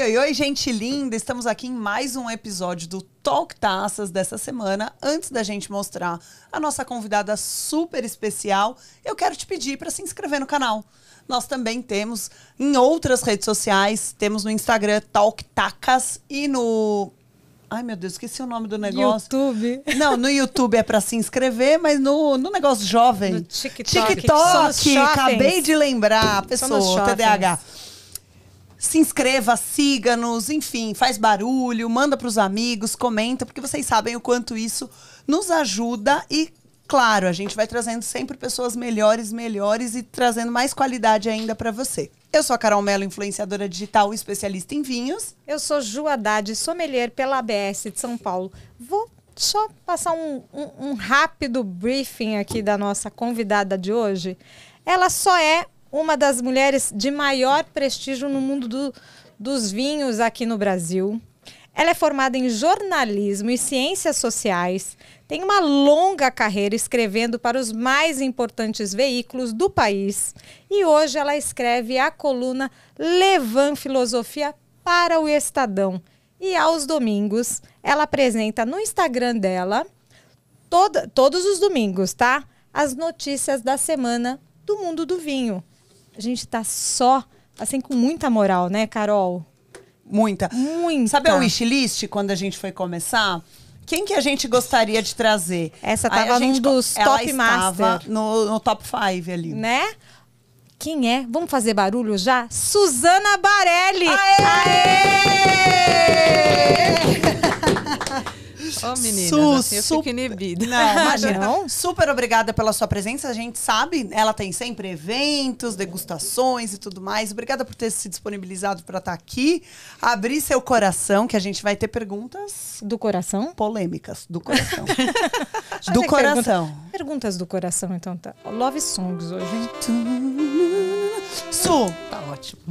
oi, oi, gente linda! Estamos aqui em mais um episódio do Talk Taças dessa semana. Antes da gente mostrar a nossa convidada super especial, eu quero te pedir para se inscrever no canal. Nós também temos em outras redes sociais, temos no Instagram Talk Tacas e no... Ai, meu Deus, esqueci o nome do negócio. YouTube. Não, no YouTube é para se inscrever, mas no negócio jovem. No TikTok. TikTok, acabei de lembrar, pessoa, TDAH. Se inscreva, siga-nos, enfim, faz barulho, manda para os amigos, comenta, porque vocês sabem o quanto isso nos ajuda e, claro, a gente vai trazendo sempre pessoas melhores e trazendo mais qualidade ainda para você. Eu sou a Carol Mello, influenciadora digital e especialista em vinhos. Eu sou Ju Haddad, sommelier pela ABS de São Paulo. Vou só passar um rápido briefing aqui da nossa convidada de hoje. Ela só é uma das mulheres de maior prestígio no mundo dos vinhos aqui no Brasil. Ela é formada em jornalismo e ciências sociais, tem uma longa carreira escrevendo para os mais importantes veículos do país e hoje ela escreve a coluna Levan Filosofia para o Estadão. E aos domingos ela apresenta no Instagram dela, todos os domingos, tá? As notícias da semana do mundo do vinho. A gente tá só, assim, com muita moral, né, Carol? Muita. Muita. Sabe a wishlist, quando a gente foi começar? Quem que a gente gostaria de trazer? Essa tava num dos top master. Ela estava no top 5 ali. Né? Quem é? Vamos fazer barulho já? Suzana Barelli! Aê! Ô, meninas, assim eu fico inibida. Não, imagina. Não? Super obrigada pela sua presença. A gente sabe, ela tem sempre eventos, degustações e tudo mais. Obrigada por ter se disponibilizado para estar aqui. Abrir seu coração, que a gente vai ter perguntas... Do coração? Polêmicas, do coração. Do coração. Perguntas do coração, então tá. Love songs hoje, hein? Su, Tá ótimo.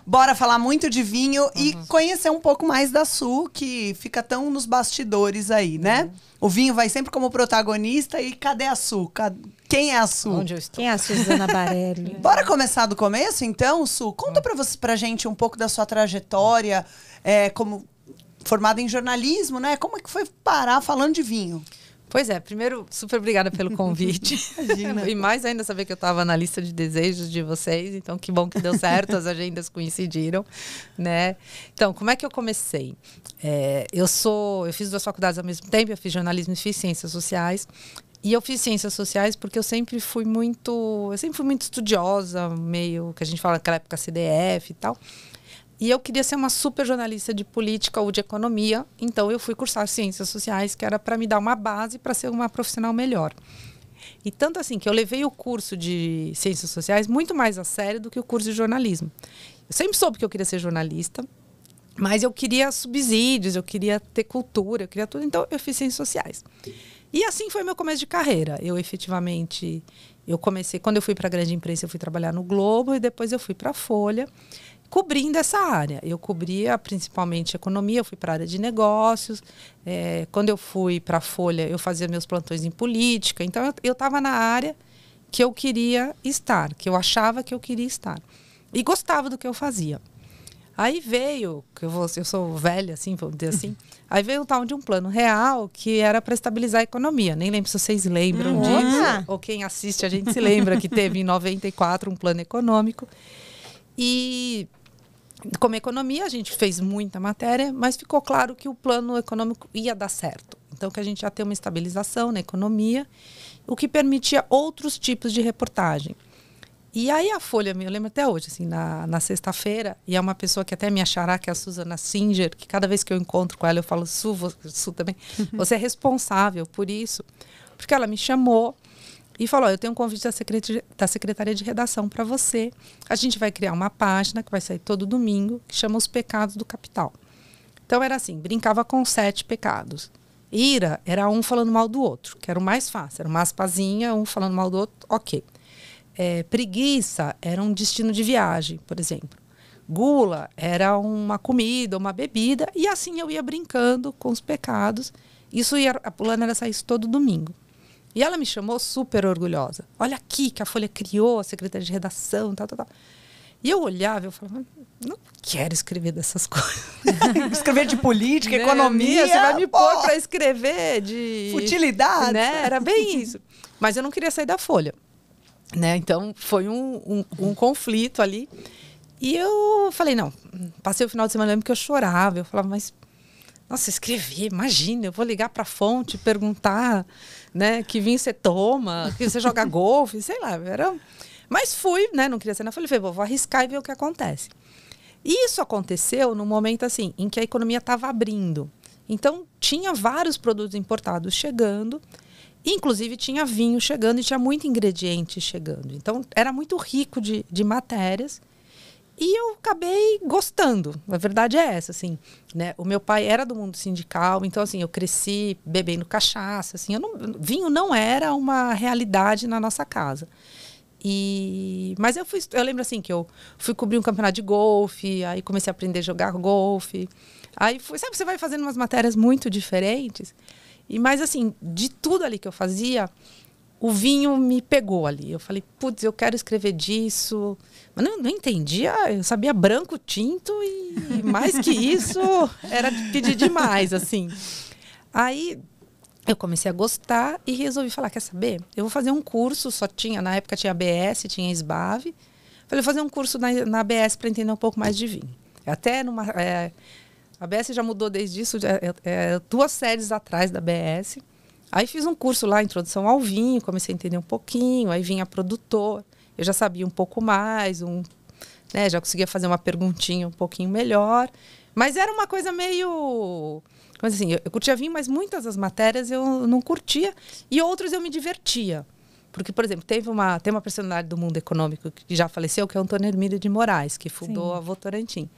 bora falar muito de vinho e conhecer um pouco mais da Su, que fica tão nos bastidores aí, né? O vinho vai sempre como protagonista e cadê a Su? Quem é a Su? Onde eu estou? Quem é a Suzana Barelli? Bora começar do começo, então, Su? Conta pra gente um pouco da sua trajetória, como formada em jornalismo, né? Como é que foi parar falando de vinho? Pois é, primeiro, super obrigada pelo convite. Imagina. E mais ainda saber que eu estava na lista de desejos de vocês. Então, que bom que deu certo, as agendas coincidiram, né? Então, como é que eu comecei? Eu fiz 2 faculdades ao mesmo tempo, eu fiz jornalismo e fiz ciências sociais. E eu fiz ciências sociais porque eu sempre fui muito estudiosa, meio que a gente fala naquela época CDF e tal. E eu queria ser uma super jornalista de política ou de economia, então eu fui cursar ciências sociais, que era para me dar uma base para ser uma profissional melhor. E tanto assim que eu levei o curso de ciências sociais muito mais a sério do que o curso de jornalismo. Eu sempre soube que eu queria ser jornalista, mas eu queria subsídios, eu queria ter cultura, eu queria tudo, então eu fiz ciências sociais. E assim foi meu começo de carreira. Eu comecei, quando eu fui para a grande imprensa, eu fui trabalhar no Globo e depois eu fui para a Folha, cobrindo essa área. Eu cobria principalmente economia, eu fui para a área de negócios. Quando eu fui para a Folha, eu fazia meus plantões em política. Então, eu estava na área que eu queria estar, que eu achava que eu queria estar. E gostava do que eu fazia. Aí veio, eu sou velha, assim, vamos dizer assim, aí veio um tal de um plano real que era para estabilizar a economia. Nem lembro se vocês lembram disso, ou quem assiste a gente se lembra que teve em 94 um plano econômico. E como economia, a gente fez muita matéria, mas ficou claro que o plano econômico ia dar certo. Então, que a gente ia ter uma estabilização na economia, o que permitia outros tipos de reportagem. E aí a Folha, eu lembro até hoje, assim, na sexta-feira, e é uma pessoa que até me achará, que é a Suzana Singer, que cada vez que eu encontro com ela, eu falo, Su também, você é responsável por isso. Porque ela me chamou e falou, eu tenho um convite da Secretaria de Redação para você. A gente vai criar uma página que vai sair todo domingo, que chama Os Pecados do Capital. Então era assim, brincava com 7 pecados. Ira era um falando mal do outro, que era o mais fácil. Era uma aspazinha, um falando mal do outro, ok. Preguiça era um destino de viagem, por exemplo. Gula era uma comida, uma bebida. E assim eu ia brincando com os pecados. A plana era sair isso todo domingo. E ela me chamou super orgulhosa. Olha aqui que a Folha criou, a Secretaria de Redação, tal. E eu olhava e eu falava, não quero escrever dessas coisas. Escrever de política, economia. Você vai me pôr para escrever de... futilidade. Né? Era bem isso. Mas eu não queria sair da Folha. Né? Então, foi um conflito ali. E eu falei, não, passei o final de semana, lembro que eu chorava. Eu falava, mas, nossa, escrevi, imagina, eu vou ligar para a fonte, perguntar, né, que vinho você toma, que você joga golfe, sei lá. Mas fui, né, não queria ser na Folha, falei, vou arriscar e ver o que acontece. E isso aconteceu num momento assim, em que a economia estava abrindo. Então, tinha vários produtos importados chegando, inclusive tinha vinho chegando e tinha muito ingrediente chegando. Então, era muito rico de matérias. E eu acabei gostando. A verdade é essa, assim, né? O meu pai era do mundo sindical, então, assim, eu cresci bebendo cachaça, assim, vinho não era uma realidade na nossa casa. Mas eu lembro, assim, que eu fui cobrir um campeonato de golfe, aí comecei a aprender a jogar golfe. Aí, sabe, você vai fazendo umas matérias muito diferentes. Mas, assim, de tudo ali que eu fazia, o vinho me pegou ali. Eu falei, putz, eu quero escrever disso. Mas não entendia, eu sabia branco, tinto e mais que isso, era de pedir demais, assim. Aí eu comecei a gostar e resolvi falar, quer saber? Eu vou fazer um curso, na época tinha ABS, tinha SBAV. Falei, vou fazer um curso na ABS para entender um pouco mais de vinho. Até a ABS já mudou desde isso, 2 séries atrás da ABS. Aí fiz um curso lá, Introdução ao Vinho, comecei a entender um pouquinho, aí vinha produtor, eu já sabia um pouco mais, né, já conseguia fazer uma perguntinha um pouquinho melhor, mas era uma coisa meio... Mas assim, eu curtia vinho, mas muitas das matérias eu não curtia e outras eu me divertia. Porque, por exemplo, tem uma personalidade do mundo econômico que já faleceu, que é o Antônio Hermílio de Moraes, que fundou a Votorantim.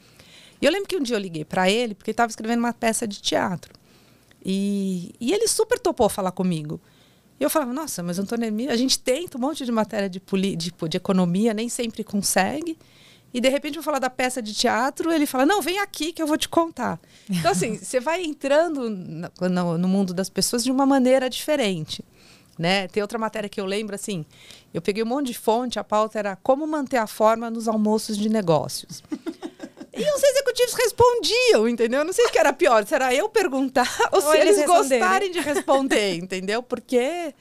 E eu lembro que um dia eu liguei para ele, porque ele estava escrevendo uma peça de teatro. E ele super topou falar comigo. E eu falava, nossa, mas Antônio Hermílio, a gente tenta um monte de matéria de economia, nem sempre consegue. E, de repente, eu vou falar da peça de teatro, ele fala, não, vem aqui que eu vou te contar. Então, assim, você vai entrando no mundo das pessoas de uma maneira diferente. Né? Tem outra matéria que eu lembro, assim, eu peguei um monte de fonte, a pauta era como manter a forma nos almoços de negócios. E os executivos respondiam, entendeu? Eu não sei o que era pior, se era eu perguntar ou se eles gostarem de responder, entendeu? Porque...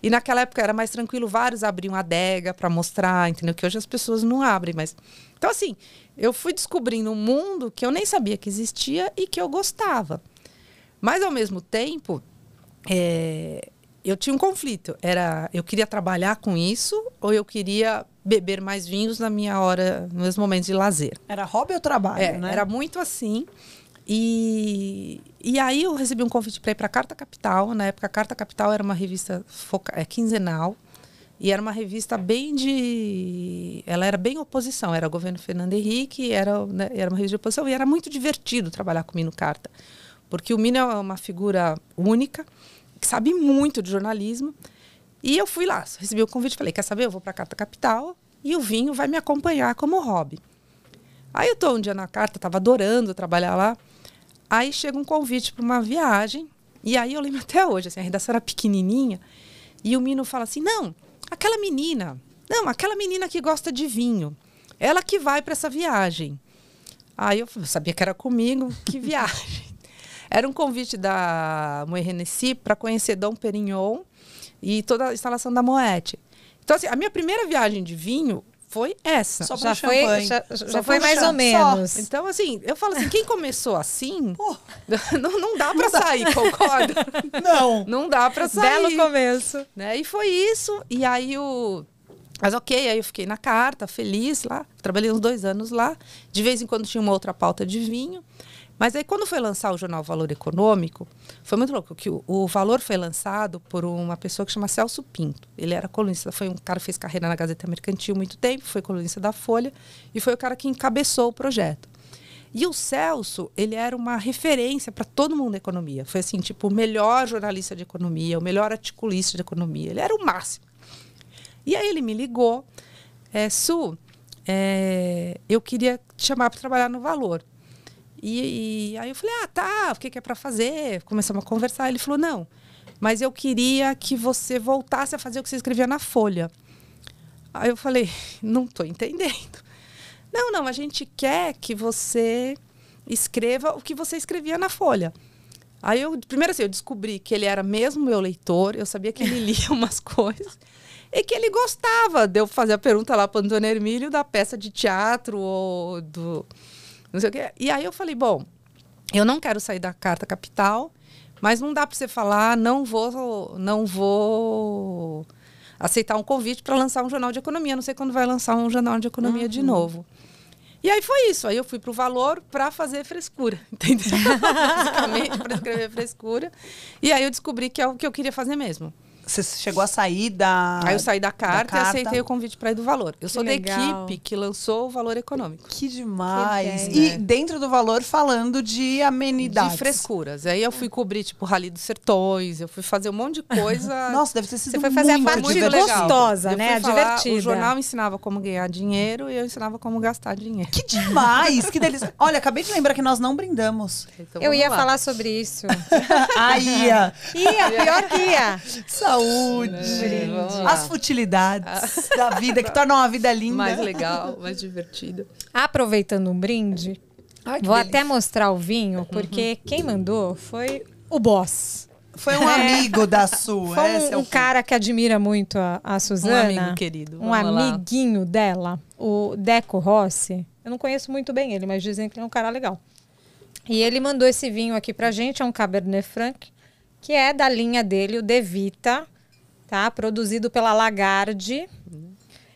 E naquela época era mais tranquilo, vários abriam adega para mostrar, entendeu? Que hoje as pessoas não abrem, mas... Então, assim, eu fui descobrindo um mundo que eu nem sabia que existia e que eu gostava. Mas, ao mesmo tempo, eu tinha um conflito. Eu queria trabalhar com isso ou eu queria beber mais vinhos na minha hora, nos meus momentos de lazer. Era hobby ou trabalho, né? Era muito assim. E aí eu recebi um convite para ir para a Carta Capital. Na época, a Carta Capital era uma revista quinzenal. E era uma revista ela era bem oposição. Era o governo Fernando Henrique, era uma revista de oposição. E era muito divertido trabalhar com o Mino Carta. Porque o Mino é uma figura única, que sabe muito de jornalismo. E eu fui lá, recebi o convite, falei, quer saber? Eu vou para a Carta Capital e o vinho vai me acompanhar como hobby. Aí eu estou um dia na Carta, estava adorando trabalhar lá. Aí chega um convite para uma viagem. E aí eu lembro até hoje, assim, a redação era pequenininha. E o Mino fala assim, não, aquela menina que gosta de vinho, ela que vai para essa viagem. Aí eu sabia que era comigo, que viagem. Era um convite da Moët Hennessy para conhecer Dom Perignon e toda a instalação da Moët. Então, assim, a minha primeira viagem de vinho foi essa. Só já foi mais ou menos. Só. Então, assim, eu falo assim, quem começou assim, não dá para sair, concorda? Não dá para sair. Belo começo. Né? E foi isso. E aí Mas ok, aí eu fiquei na Carta, feliz lá. Trabalhei uns 2 anos lá. De vez em quando tinha uma outra pauta de vinho. Mas aí, quando foi lançar o jornal Valor Econômico, foi muito louco, que o Valor foi lançado por uma pessoa que chama Celso Pinto. Ele era colunista, foi um cara que fez carreira na Gazeta Mercantil muito tempo, foi colunista da Folha, e foi o cara que encabeçou o projeto. E o Celso, ele era uma referência para todo mundo da economia. Foi assim, tipo, o melhor jornalista de economia, o melhor articulista de economia. Ele era o máximo. E aí ele me ligou, Su, eu queria te chamar para trabalhar no Valor. E aí eu falei, tá, o que é para fazer? Começamos a conversar. Ele falou, não, mas eu queria que você voltasse a fazer o que você escrevia na Folha. Aí eu falei, não estou entendendo. Não, a gente quer que você escreva o que você escrevia na folha. Aí primeiro assim, eu descobri que ele era mesmo meu leitor, eu sabia que ele lia umas coisas e que ele gostava de eu fazer a pergunta lá para o Antônio Hermílio da peça de teatro ou do não sei o quê. E aí eu falei, bom, eu não quero sair da Carta Capital, mas não dá para você falar, não vou aceitar um convite para lançar um jornal de economia, não sei quando vai lançar um jornal de economia de novo. E aí foi isso. Aí eu fui pro Valor para fazer frescura, entendeu? Basicamente, para escrever frescura. E aí eu descobri que é o que eu queria fazer mesmo. Você chegou a sair da... Aí eu saí da carta e aceitei o convite para ir do Valor. Eu sou legal. da equipe que lançou o Valor Econômico. Que demais. Que e dentro do Valor falando de amenidades. De frescuras. Aí eu fui cobrir, tipo, Rally dos Sertões, eu fui fazer um monte de coisa. Nossa, deve ter sido Você foi fazer a parte gostosa, né? A divertida. O jornal ensinava como ganhar dinheiro e eu ensinava como gastar dinheiro. Que demais, que delícia. Olha, acabei de lembrar que nós não brindamos. Então, Eu ia lá. falar sobre isso. Aí, Pior que ia. saúde. Vamos lá. As futilidades da vida, que tornam a vida linda. Mais legal, mais divertida. Aproveitando um brinde, Ai, que vou delícia. até mostrar o vinho, porque quem mandou foi o boss. Foi um amigo da sua. Foi esse é um o cara que admira muito a Suzana. Um amigo querido. Um Vamos lá. amiguinho dela, o Deco Rossi. Eu não conheço muito bem ele, mas dizem que ele é um cara legal. E ele mandou esse vinho aqui pra gente, é um Cabernet Franc, que é da linha dele, o De Vita, tá? Produzido pela Lagarde.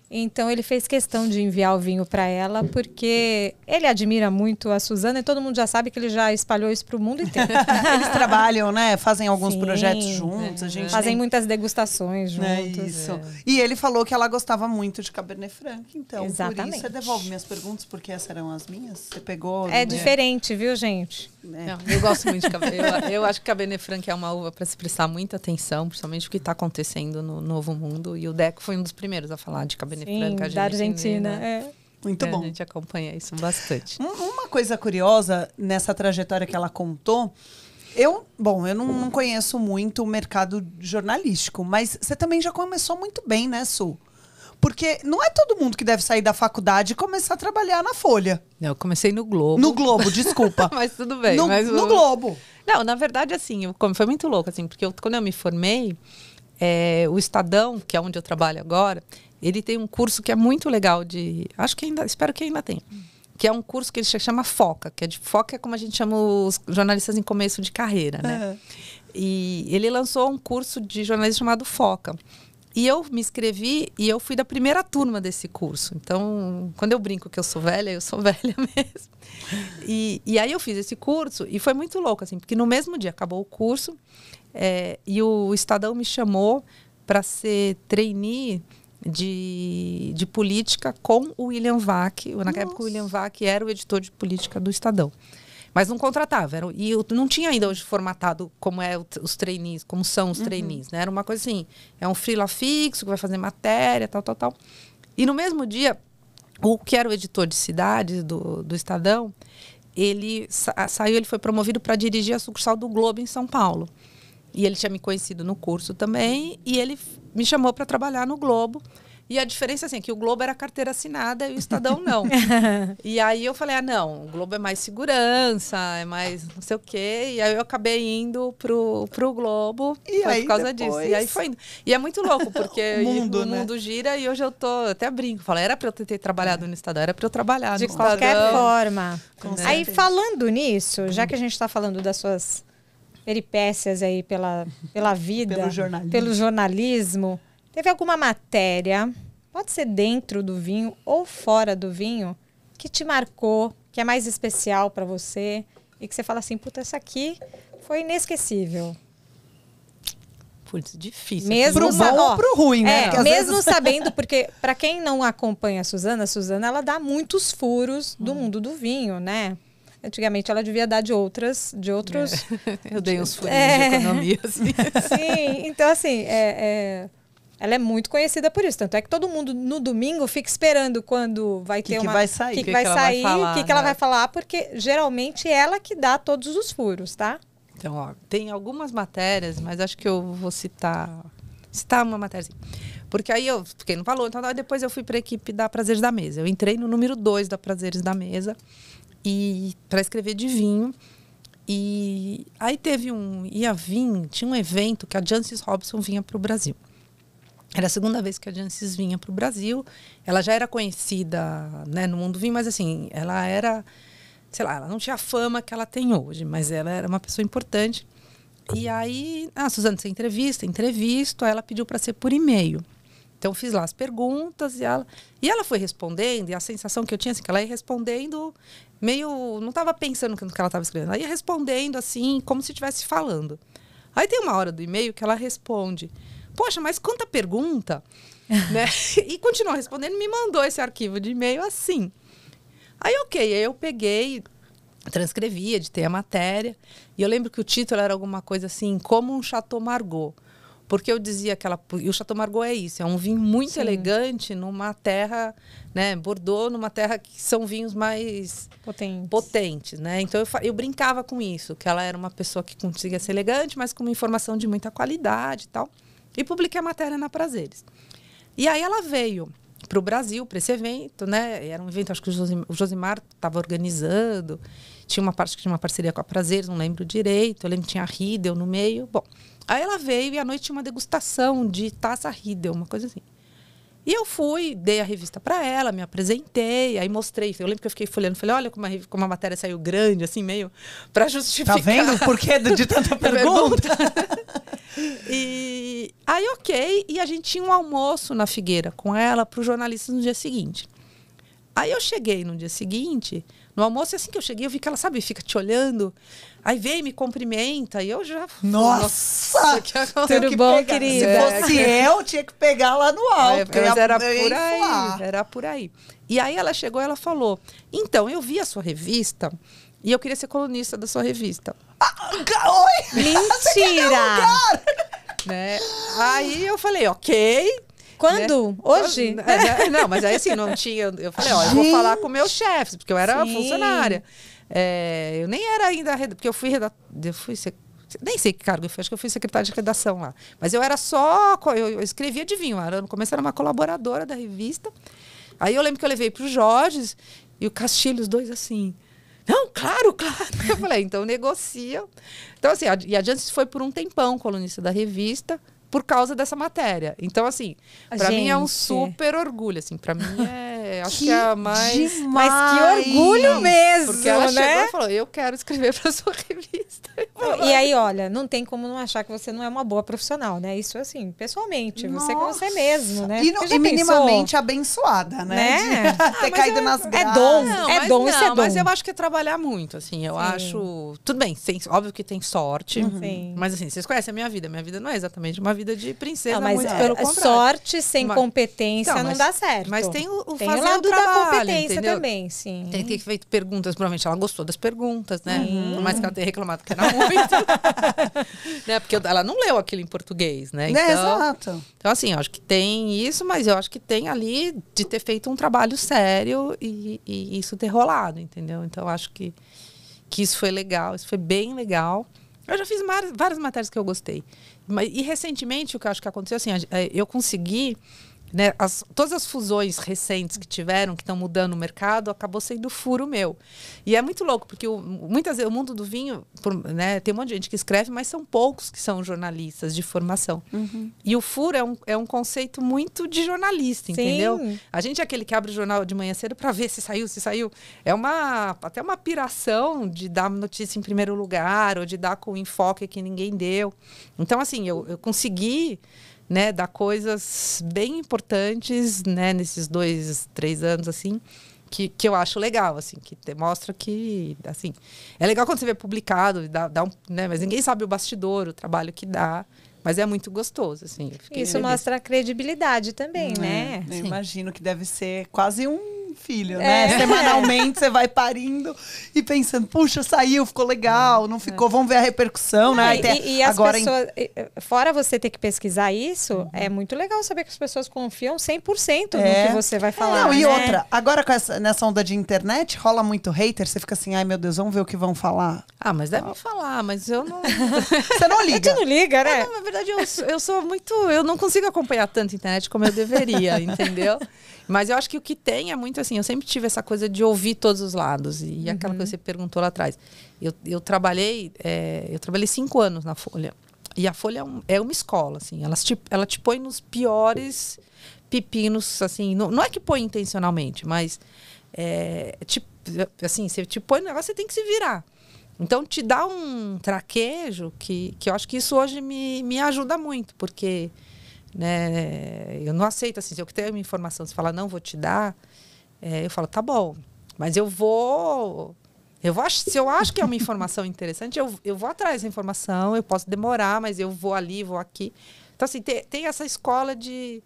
Então ele fez questão de enviar o vinho para ela, porque ele admira muito a Suzana e todo mundo já sabe que ele já espalhou isso para o mundo inteiro. Eles trabalham, né? Fazem alguns Sim, projetos juntos. A gente Fazem tem... muitas degustações juntos. É isso. E ele falou que ela gostava muito de Cabernet Franc, então por Exatamente. isso você devolve minhas perguntas, porque essas eram as minhas? Você pegou... É diferente, viu, gente? Não, eu gosto muito de Cabernet. Eu acho que Cabernet Franc é uma uva para se prestar muita atenção, principalmente o que está acontecendo no Novo Mundo. E o Deco foi um dos primeiros a falar de Cabernet Franc. Sim, da Argentina. É. Muito bom. A gente acompanha isso bastante. Uma coisa curiosa nessa trajetória que ela contou, eu não conheço muito o mercado jornalístico, mas você também já começou muito bem, né, Su? Porque não é todo mundo que deve sair da faculdade e começar a trabalhar na Folha. Eu comecei no Globo. No Globo, desculpa. Mas tudo bem. No Globo. Não, na verdade, assim, foi muito louco, assim, porque quando eu me formei, o Estadão, que é onde eu trabalho agora, ele tem um curso que é muito legal espero que ainda tenha. Que é um curso que ele chama Foca, Foca é como a gente chama os jornalistas em começo de carreira, né? E ele lançou um curso de jornalismo chamado Foca. E eu me inscrevi e eu fui da primeira turma desse curso. Então, quando eu brinco que eu sou velha mesmo. E aí eu fiz esse curso e foi muito louco, assim, porque no mesmo dia acabou o curso e o Estadão me chamou para ser trainee de política com o William Vac. Na época, o William Vac era o editor de política do Estadão. Mas não contratava. E eu não tinha ainda hoje formatado como os trainees, como são os trainees, né? Era uma coisa assim, é um freela fixo, que vai fazer matéria, tal. E no mesmo dia, o que era o editor de cidades do Estadão, ele saiu, ele foi promovido para dirigir a sucursal do Globo em São Paulo. E ele tinha me conhecido no curso também, e ele me chamou para trabalhar no Globo. E a diferença assim, é que o Globo era carteira assinada e o Estadão não. E aí eu falei, não, o Globo é mais segurança, é mais não sei o quê. E aí eu acabei indo pro Globo por causa disso. E aí foi indo. E é muito louco, porque o mundo gira e hoje eu até brinco. Falo, era para eu ter trabalhado no Estadão, era para eu trabalhar no Estadão. De qualquer forma. Aí certeza. Falando nisso, já que a gente está falando das suas peripécias aí pela vida, pelo jornalismo, teve alguma matéria, pode ser dentro do vinho ou fora do vinho, que te marcou, que é mais especial para você e que você fala assim, puta, essa aqui foi inesquecível. Putz, difícil. Mesmo pro bom ou pro ruim, né? Mesmo sabendo, porque para quem não acompanha a Suzana ela dá muitos furos do mundo do vinho, né? Antigamente ela devia dar de outros... Eu dei uns furinhos de economia, assim. Sim, então assim, ela é muito conhecida por isso. Tanto é que todo mundo no domingo fica esperando quando vai ter que vai sair. O que ela vai falar, porque geralmente é ela que dá todos os furos, tá? Então, tem algumas matérias, mas acho que eu vou citar uma matéria assim. Porque aí eu fiquei no valor, então depois eu fui para a equipe da Prazeres da Mesa. Eu entrei no número 2 da Prazeres da Mesa para escrever de vinho. E aí tinha um evento que a Jancis Robson vinha para o Brasil. Era a segunda vez que a Jancis vinha para o Brasil. Ela já era conhecida, né, no mundo do vinho, mas assim, ela era, sei lá, ela não tinha a fama que ela tem hoje, mas ela era uma pessoa importante. E aí, Suzana, você entrevisto, aí ela pediu para ser por e-mail. Então, fiz lá as perguntas e ela foi respondendo, e a sensação que eu tinha, assim, que ela ia respondendo meio... Não estava pensando no que ela estava escrevendo. Ela ia respondendo, assim, como se estivesse falando. Aí tem uma hora do e-mail que ela responde: poxa, mas quanta pergunta, né? E continuou respondendo e me mandou esse arquivo de e-mail assim. Aí, aí eu peguei, transcrevi, editei a matéria. E eu lembro que o título era alguma coisa assim, como um Chateau Margaux. Porque eu dizia e o Chateau Margaux é isso, é um vinho muito elegante numa terra, né, Bordeaux, numa terra que são vinhos mais potentes, né? Então eu brincava com isso, que ela era uma pessoa que conseguia ser elegante, mas com uma informação de muita qualidade e tal. E publiquei a matéria na Prazeres. E aí ela veio para o Brasil, para esse evento, né? Era um evento, acho que o Josimar estava organizando. Tinha uma parte que tinha uma parceria com a Prazeres, não lembro direito. Eu lembro que tinha a Riedel no meio. Bom, aí ela veio e à noite tinha uma degustação de taça Riedel, uma coisa assim. E eu fui, dei a revista para ela, me apresentei, aí mostrei. Eu lembro que eu fiquei folheando, falei, olha como a matéria saiu grande, assim, meio para justificar. Tá vendo o porquê de tanta pergunta? E aí, e a gente tinha um almoço na Figueira com ela para os jornalistas no dia seguinte. Aí eu cheguei no dia seguinte, no almoço, e assim que eu cheguei, eu vi que ela, sabe, fica te olhando, aí vem, me cumprimenta, e eu já... Nossa! Tudo bom, querida? Se fosse eu, tinha que pegar lá no alto. Mas era por aí, era por aí. E aí ela chegou e ela falou, então, eu vi a sua revista e eu queria ser colunista da sua revista. Oi! Mentira! Né? Aí eu falei, ok. Quando? Né? Hoje? Não, mas aí assim, não tinha... Eu falei, eu vou falar com meus chefes, porque eu era funcionária. Eu nem era ainda... Porque eu fui nem sei que cargo eu fui, acho que eu fui secretária de redação lá. Mas eu era só... Eu escrevia de vinho. No começo era uma colaboradora da revista. Aí eu lembro que eu levei para o Jorge e o Castilho, os dois assim... Não, claro. Eu falei, então negocia. Então, assim, e a Jancis foi por um tempão colunista da revista por causa dessa matéria. Então, assim, para mim é um super orgulho, assim, para mim acho que é a mais... Demais. Mas que orgulho mesmo, porque ela né? chegou e falou, eu quero escrever para sua revista. E aí, olha, não tem como não achar que você não é uma boa profissional, né? Isso, assim, pessoalmente, você com você mesmo, né? E minimamente abençoada, né? De ter caído nas graças. É dom, isso é dom. Mas eu acho que é trabalhar muito, assim, eu acho... Tudo bem, óbvio que tem sorte, mas assim, vocês conhecem a minha vida não é exatamente uma vida de princesa, não, mas muito pelo contrário. Sorte sem competência não dá certo. Mas tem o tem fazer o lado o trabalho, da competência entendeu? Também, sim. Tem que ter feito perguntas, provavelmente ela gostou das perguntas, né? Por mais que ela tenha reclamado que era muito. Né? Porque ela não leu aquilo em português, né? Então, exato. Então, assim, eu acho que tem isso, mas eu acho que tem ali de ter feito um trabalho sério e isso ter rolado, entendeu? Então, eu acho que isso foi legal, isso foi bem legal. Eu já fiz várias matérias que eu gostei. E recentemente, o que eu acho que aconteceu, assim, eu consegui, né, todas as fusões recentes que tiveram, que estão mudando o mercado, acabou sendo furo meu. E é muito louco, porque muitas vezes o mundo do vinho, né, tem um monte de gente que escreve, mas são poucos que são jornalistas de formação. E o furo é um conceito muito de jornalista, entendeu? A gente é aquele que abre o jornal de manhã cedo para ver se saiu. É até uma piração de dar notícia em primeiro lugar, ou de dar com enfoque que ninguém deu. Então, assim, eu consegui... né, dar coisas bem importantes, né, nesses 2, 3 anos, assim, que eu acho legal, assim, que mostra que, assim, é legal quando você vê publicado, né, mas ninguém sabe o bastidor, o trabalho que dá, mas é muito gostoso, assim. Isso mostra a credibilidade também, né? Eu imagino que deve ser quase um filho, né? Semanalmente você vai parindo e pensando, puxa, saiu, ficou legal, não ficou, vamos ver a repercussão, né? E as pessoas, fora você ter que pesquisar isso, é muito legal saber que as pessoas confiam 100% no que você vai falar. Não, e outra, agora nessa onda de internet, rola muito hater, você fica assim, ai meu Deus, vamos ver o que vão falar. Ah, mas devem falar, mas eu não... Você não liga. Você não liga, né? Não, na verdade, eu sou muito... Eu não consigo acompanhar tanto a internet como eu deveria, entendeu? Mas eu acho que o que tem é muito assim, eu sempre tive essa coisa de ouvir todos os lados. E aquela coisa que você perguntou lá atrás. Eu trabalhei 5 anos na Folha. E a Folha é uma escola, assim. Ela te põe nos piores pepinos, assim. Não é que põe intencionalmente, mas... assim, você te põe no negócio, você tem que se virar. Então, te dá um traquejo que eu acho que isso hoje me ajuda muito, porque né, eu não aceito, assim, se eu tenho uma informação, você fala, não, vou te dar, eu falo, tá bom, mas se eu acho que é uma informação interessante, eu vou atrás dessa informação, eu posso demorar, mas eu vou ali, vou aqui. Então, assim, tem essa escola de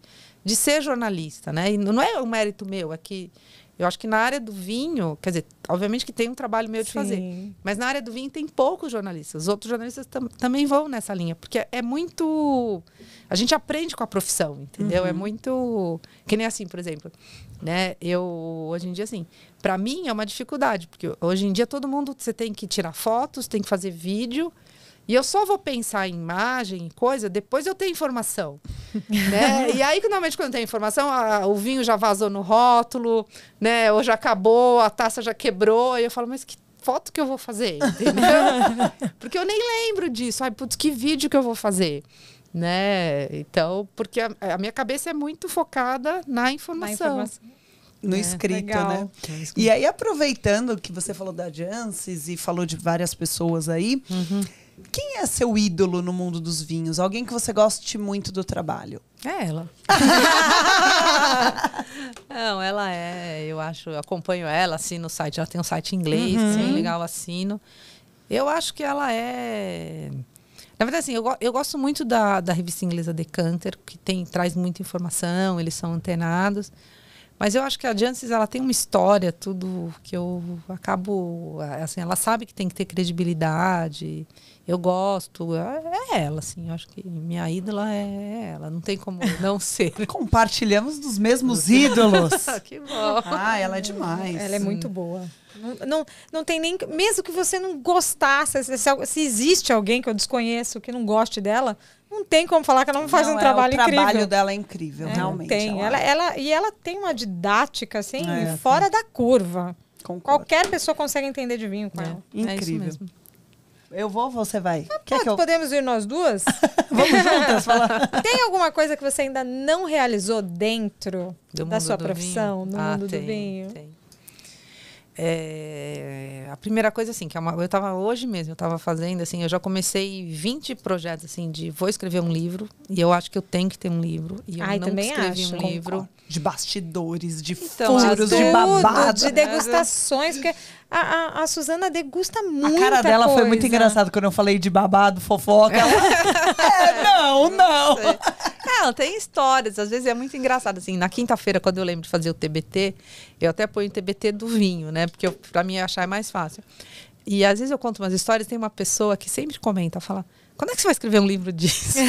ser jornalista, né? E não é um mérito meu, é que eu acho que na área do vinho, quer dizer, obviamente que tem um trabalho meu de fazer, mas na área do vinho tem poucos jornalistas. Os outros jornalistas também vão nessa linha, porque é muito... A gente aprende com a profissão, entendeu? É muito... Que nem assim, por exemplo, né? Hoje em dia, assim, para mim é uma dificuldade, porque hoje em dia todo mundo, você tem que tirar fotos, tem que fazer vídeo, e eu só vou pensar em imagem, coisa, depois eu tenho informação. Né? E aí, normalmente, quando tem informação, o vinho já vazou no rótulo, né? Ou já acabou, a taça já quebrou. E eu falo, mas que foto que eu vou fazer? Entendeu? Porque eu nem lembro disso. Ai, putz, que vídeo que eu vou fazer? Né? Então, porque a minha cabeça é muito focada na informação. No escrito, legal. Né? E aí, aproveitando que você falou da Jancis e falou de várias pessoas aí... Quem é seu ídolo no mundo dos vinhos? Alguém que você goste muito do trabalho? É ela. Não, ela é, eu acompanho ela, assino o site, ela tem um site em inglês, bem legal, assino. Eu acho que ela é... Na verdade, assim, eu gosto muito da revista inglesa Decanter, que traz muita informação, eles são antenados. Mas eu acho que a Jancis, ela tem uma história, tudo que eu acabo... Assim, ela sabe que tem que ter credibilidade. Eu gosto. É ela, assim. Eu acho que minha ídola é ela. Não tem como não ser. Compartilhamos dos mesmos ídolos. Que bom. Ah, ela é demais. Ela é muito boa. Não tem nem... Mesmo que você não gostasse, se existe alguém que eu desconheço que não goste dela... Não tem como falar que ela não faz um trabalho incrível. O trabalho dela é incrível, realmente. Tem. Ela tem uma didática, assim, fora da curva. Concordo. Qualquer pessoa consegue entender de vinho com ela. Incrível. É isso mesmo. Eu vou ou você vai? Podemos ir nós duas? Vamos juntas falar. Tem alguma coisa que você ainda não realizou dentro da sua profissão, vinho? no mundo do vinho? Tem. A primeira coisa, assim, que eu estava hoje mesmo, eu estava fazendo, assim, eu já comecei 20 projetos, assim, vou escrever um livro, e eu acho que eu tenho que ter um livro, e eu não escrevi um livro. De bastidores, de então, furos, de babado. De degustações, porque a Suzana degusta muita coisa. A cara dela foi muito engraçada quando eu falei de babado, fofoca. Não. Não, tem histórias, às vezes é muito engraçado, assim, na quinta-feira, quando eu lembro de fazer o TBT, eu até ponho o TBT do vinho, né, porque pra mim achar é mais fácil. E às vezes eu conto umas histórias, tem uma pessoa que sempre comenta, fala, quando é que você vai escrever um livro disso?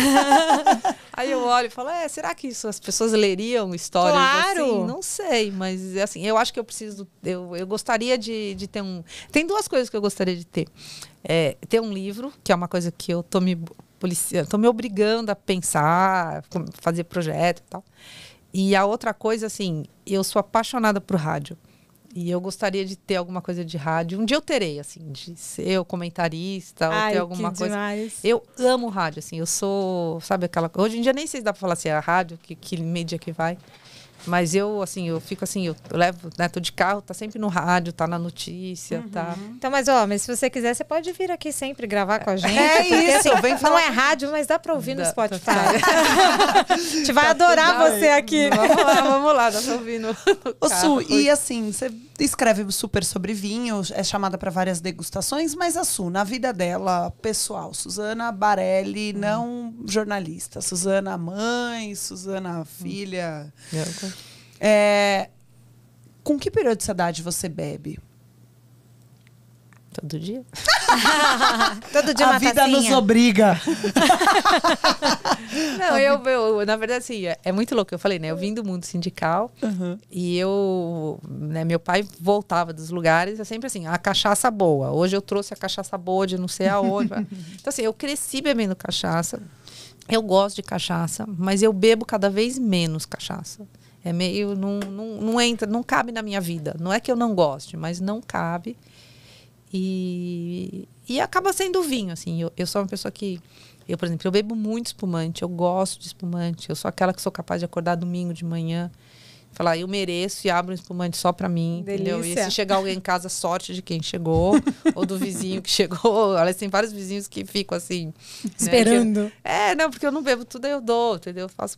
Aí eu olho e falo, será que as pessoas leriam histórias assim? Não sei, mas assim, eu acho que eu preciso, eu gostaria de ter um... Tem duas coisas que eu gostaria de ter. Ter um livro, que é uma coisa que eu tô me obrigando a pensar, fazer projeto e tal. E a outra coisa, assim, eu sou apaixonada por rádio. E eu gostaria de ter alguma coisa de rádio. Um dia eu terei, assim, de ser o comentarista, ou ter alguma coisa. Demais. Eu amo rádio, assim, eu sou, sabe aquela coisa. Hoje em dia nem sei se dá pra falar assim, a rádio, que mídia que vai. Mas eu fico assim, eu levo, né, tô de carro, tá sempre no rádio, tá na notícia, tá. Então, mas se você quiser, você pode vir aqui sempre gravar com a gente. Isso, assim, vem falar. Não é rádio, mas dá pra ouvir no Spotify. A gente vai adorar você aqui. Vamos lá, dá pra ouvir no carro. Su, e assim, você escreve super sobre vinho, é chamada para várias degustações, mas a Su, na vida dela, pessoal, Suzana Barelli, não jornalista, Suzana mãe, Suzana filha... Com que periodicidade você bebe? Todo dia. Todo dia A uma vida tacinha. nos obriga. Não, eu na verdade, assim, é muito louco. Eu falei, né? Eu vim do mundo sindical e né, meu pai voltava dos lugares, é sempre assim, a cachaça boa. Hoje eu trouxe a cachaça boa de não sei aonde. Então, assim, eu cresci bebendo cachaça. Eu gosto de cachaça, mas eu bebo cada vez menos cachaça. É meio, não entra, não cabe na minha vida. Não é que eu não goste, mas não cabe. E acaba sendo vinho, assim. Eu sou uma pessoa que... por exemplo, eu bebo muito espumante. Eu gosto de espumante. Eu sou aquela que sou capaz de acordar domingo de manhã, falar, eu mereço, e abro um espumante só pra mim. Delícia. Entendeu? E se chegar alguém em casa, sorte de quem chegou. Ou do vizinho que chegou. Olha, tem vários vizinhos que ficam assim... Esperando. Né, não, porque eu não bebo tudo, aí eu dou, entendeu? Eu faço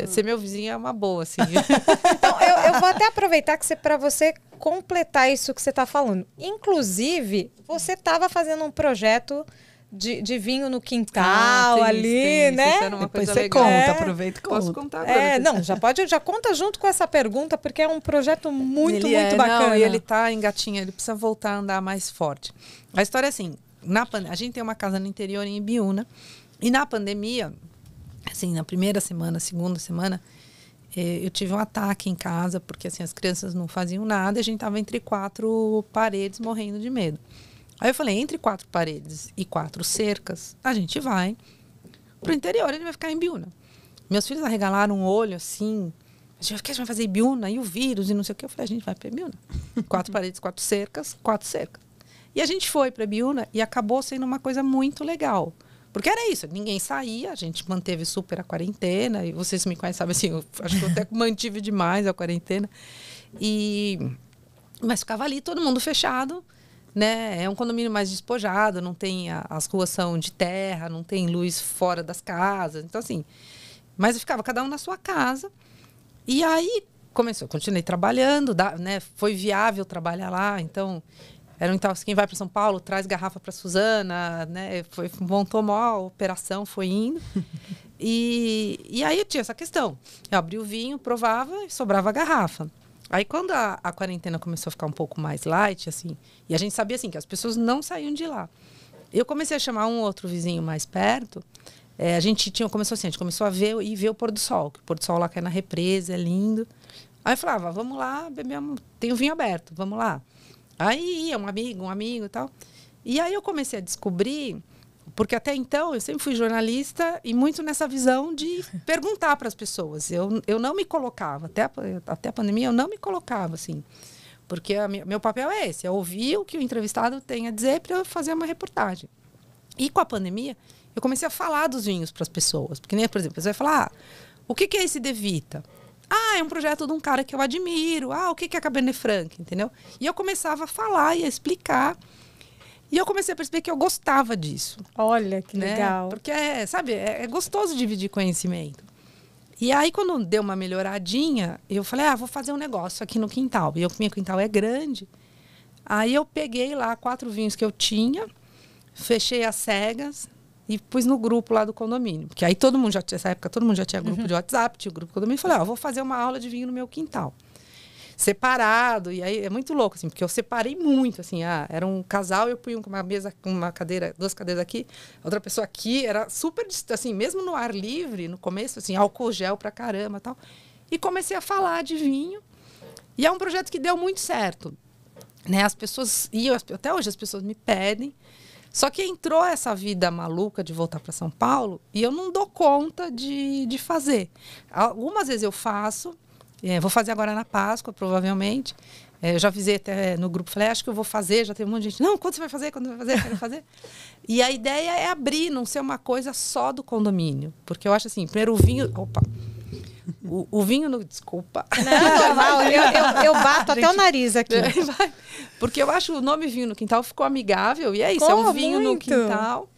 ser meu vizinho é uma boa, assim. Então, eu vou até aproveitar que para você completar isso que você está falando. Inclusive, você estava fazendo um projeto de vinho no quintal ali, né? Isso era uma Depois coisa você legal. conta, aproveita e conta. Posso contar agora? Não, já conta junto com essa pergunta, porque é um projeto muito bacana. Não, e ele tá engatinha, ele precisa voltar a andar mais forte. A história é assim, a gente tem uma casa no interior em Ibiúna, e na pandemia, assim, na primeira semana, segunda semana, eu tive um ataque em casa, porque assim, as crianças não faziam nada, e a gente estava entre 4 paredes morrendo de medo. Aí eu falei, entre 4 paredes e 4 cercas, a gente vai pro interior, a gente vai ficar em Ibiúna. Meus filhos arregalaram um olho assim, o que a gente vai fazer em Ibiúna? E o vírus e não sei o que. Eu falei, a gente vai para Ibiúna. 4 paredes, 4 cercas, 4 cercas. E a gente foi para Ibiúna e acabou sendo uma coisa muito legal. Porque era isso, ninguém saía, a gente manteve super a quarentena, e vocês me conhecem, sabem assim, eu acho que eu até mantive demais a quarentena. Mas ficava ali, todo mundo fechado, né? É um condomínio mais despojado, não tem as ruas são de terra, não tem luz fora das casas, então assim. Mas ficava cada um na sua casa. E aí continuei trabalhando, né? Foi viável trabalhar lá, então... Então, quem vai para São Paulo, traz garrafa para Suzana, né? Montou uma operação, foi indo. E aí eu tinha essa questão. Eu abri o vinho, provava e sobrava a garrafa. Aí quando a quarentena começou a ficar um pouco mais light, assim, e a gente sabia assim, que as pessoas não saíam de lá. Eu comecei a chamar um outro vizinho mais perto. A gente começou a ver o pôr do sol. Que o pôr do sol lá cai na represa, é lindo. Aí eu falava, vamos lá, tem o vinho aberto, vamos lá. Aí ia um amigo e tal. E aí eu comecei a descobrir, porque até então eu sempre fui jornalista e muito nessa visão de perguntar para as pessoas. Eu não me colocava, até a pandemia eu não me colocava, assim. Porque meu papel é esse, é ouvir o que o entrevistado tem a dizer para eu fazer uma reportagem. E com a pandemia, eu comecei a falar dos vinhos para as pessoas. Porque nem, por exemplo, você vai falar, o que é esse De Vita? É um projeto de um cara que eu admiro. O que é Cabernet Franc, entendeu? E eu começava a falar e a explicar. E eu comecei a perceber que eu gostava disso. Olha, que legal. Porque, sabe, é gostoso dividir conhecimento. E aí, quando deu uma melhoradinha, eu falei, vou fazer um negócio aqui no quintal. E meu quintal é grande. Aí eu peguei lá 4 vinhos que eu tinha, fechei as cegas e pus no grupo lá do condomínio. Porque aí nessa época, todo mundo já tinha grupo de WhatsApp, tinha grupo do condomínio. Eu falei, vou fazer uma aula de vinho no meu quintal. Separado. E aí é muito louco, assim, porque eu separei muito, assim. Era um casal, eu punha uma mesa, uma cadeira, 2 cadeiras aqui, outra pessoa aqui. Era super, assim, mesmo no ar livre, no começo, assim, álcool gel pra caramba e tal. E comecei a falar de vinho. E é um projeto que deu muito certo. Né? As pessoas, até hoje as pessoas me pedem. Só que entrou essa vida maluca de voltar para São Paulo e eu não dou conta de fazer. Algumas vezes eu faço, vou fazer agora na Páscoa, provavelmente. Eu já avisei até no grupo, falei, acho que eu vou fazer, já tem um monte de gente. Não, quando você vai fazer? Quando você vai fazer? Quero fazer. E a ideia é abrir, não ser uma coisa só do condomínio. Porque eu acho assim, primeiro o vinho... Opa! O vinho no... Desculpa. Não, normal. Eu bato até o nariz aqui. Porque eu acho o nome vinho no quintal ficou amigável. E é isso, é um vinho no quintal.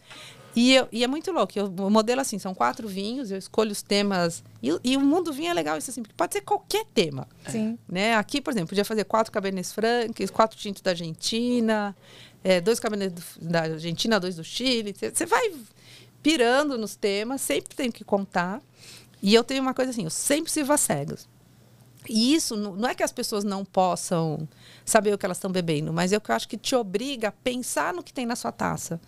E é muito louco. O modelo, assim, são 4 vinhos. Eu escolho os temas. E o mundo vinho é legal isso, assim. Porque pode ser qualquer tema. Sim. Né? Aqui, por exemplo, podia fazer 4 Cabernet Franc, 4 tintos da Argentina, 2 Cabernet da Argentina, 2 do Chile. Você vai pirando nos temas. Sempre tem que contar. E eu tenho uma coisa assim, eu sempre sirvo às cegas. E isso não é que as pessoas não possam saber o que elas estão bebendo, mas é o que eu acho que te obriga a pensar no que tem na sua taça.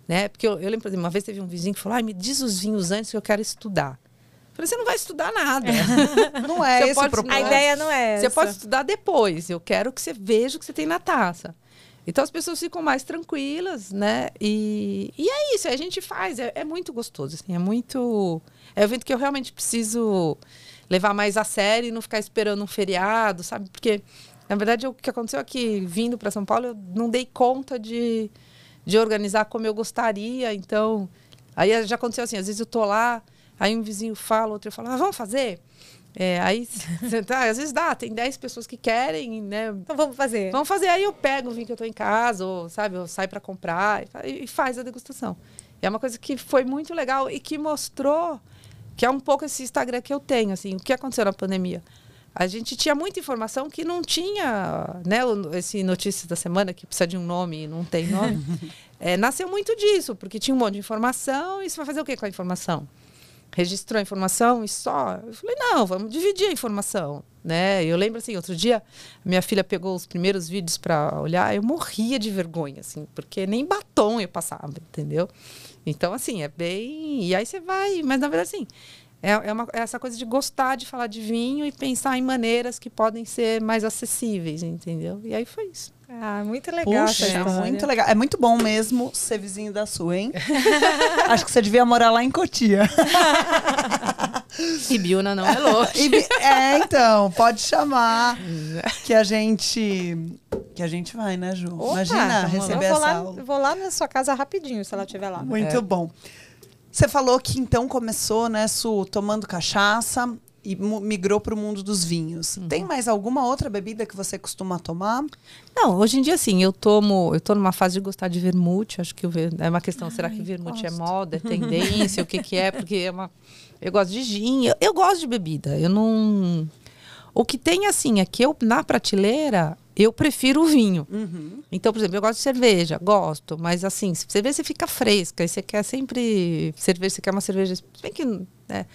Né? Porque eu lembro, por exemplo, uma vez teve um vizinho que falou, me diz os vinhos antes que eu quero estudar. Eu falei, você não vai estudar nada. Não é esse o problema. A ideia não é essa. Você pode estudar depois. Eu quero que você veja o que você tem na taça. Então, as pessoas ficam mais tranquilas, né? E é isso, a gente faz. É muito gostoso, assim. É um evento que eu realmente preciso levar mais a sério e não ficar esperando um feriado, sabe? Porque, na verdade, o que aconteceu aqui, vindo para São Paulo, eu não dei conta de organizar como eu gostaria. Então, aí já aconteceu assim, às vezes eu tô lá, aí um vizinho fala, outro fala, vamos fazer? Aí, às vezes tem 10 pessoas que querem, né? Então vamos fazer. Vamos fazer. Aí eu pego o vinho que eu tô em casa, ou, sabe, eu saio para comprar e faz a degustação. E é uma coisa que foi muito legal e que mostrou que é um pouco esse Instagram que eu tenho, assim, o que aconteceu na pandemia. A gente tinha muita informação que não tinha, né? Esse Notícias da Semana, que precisa de um nome e não tem nome. Nasceu muito disso, porque tinha um monte de informação e você vai fazer o que com a informação? Registrou a informação e só. Eu falei, não, vamos dividir a informação, né? Eu lembro assim, outro dia, minha filha pegou os primeiros vídeos para olhar, eu morria de vergonha, assim, porque nem batom eu passava, entendeu? Então, assim, é bem... E aí você vai... Mas, na verdade, assim, é essa coisa de gostar de falar de vinho e pensar em maneiras que podem ser mais acessíveis, entendeu? E aí foi isso. Muito legal. Puxa, muito legal. É muito bom mesmo ser vizinho da sua, hein? Acho que você devia morar lá em Cotia. Ibiúna não é louco. Então, pode chamar que a gente vai, né, Ju? Opa, imagina receber essa aula. Eu vou lá na sua casa rapidinho, se ela estiver lá. Muito bom. Você falou que então começou, né, Su, tomando cachaça e migrou para o mundo dos vinhos. Tem mais alguma outra bebida que você costuma tomar? Não, hoje em dia, assim, eu tô numa fase de gostar de vermute. Acho que é uma questão, será que vermute é moda, é tendência, o que é? Porque eu gosto de gin, eu gosto de bebida. Eu não... O que tem, assim, é que na prateleira, eu prefiro o vinho. Então, por exemplo, eu gosto de cerveja, gosto. Mas, assim, se você vê, você fica fresca. E você quer sempre cerveja, você quer uma cerveja... Se bem que, né,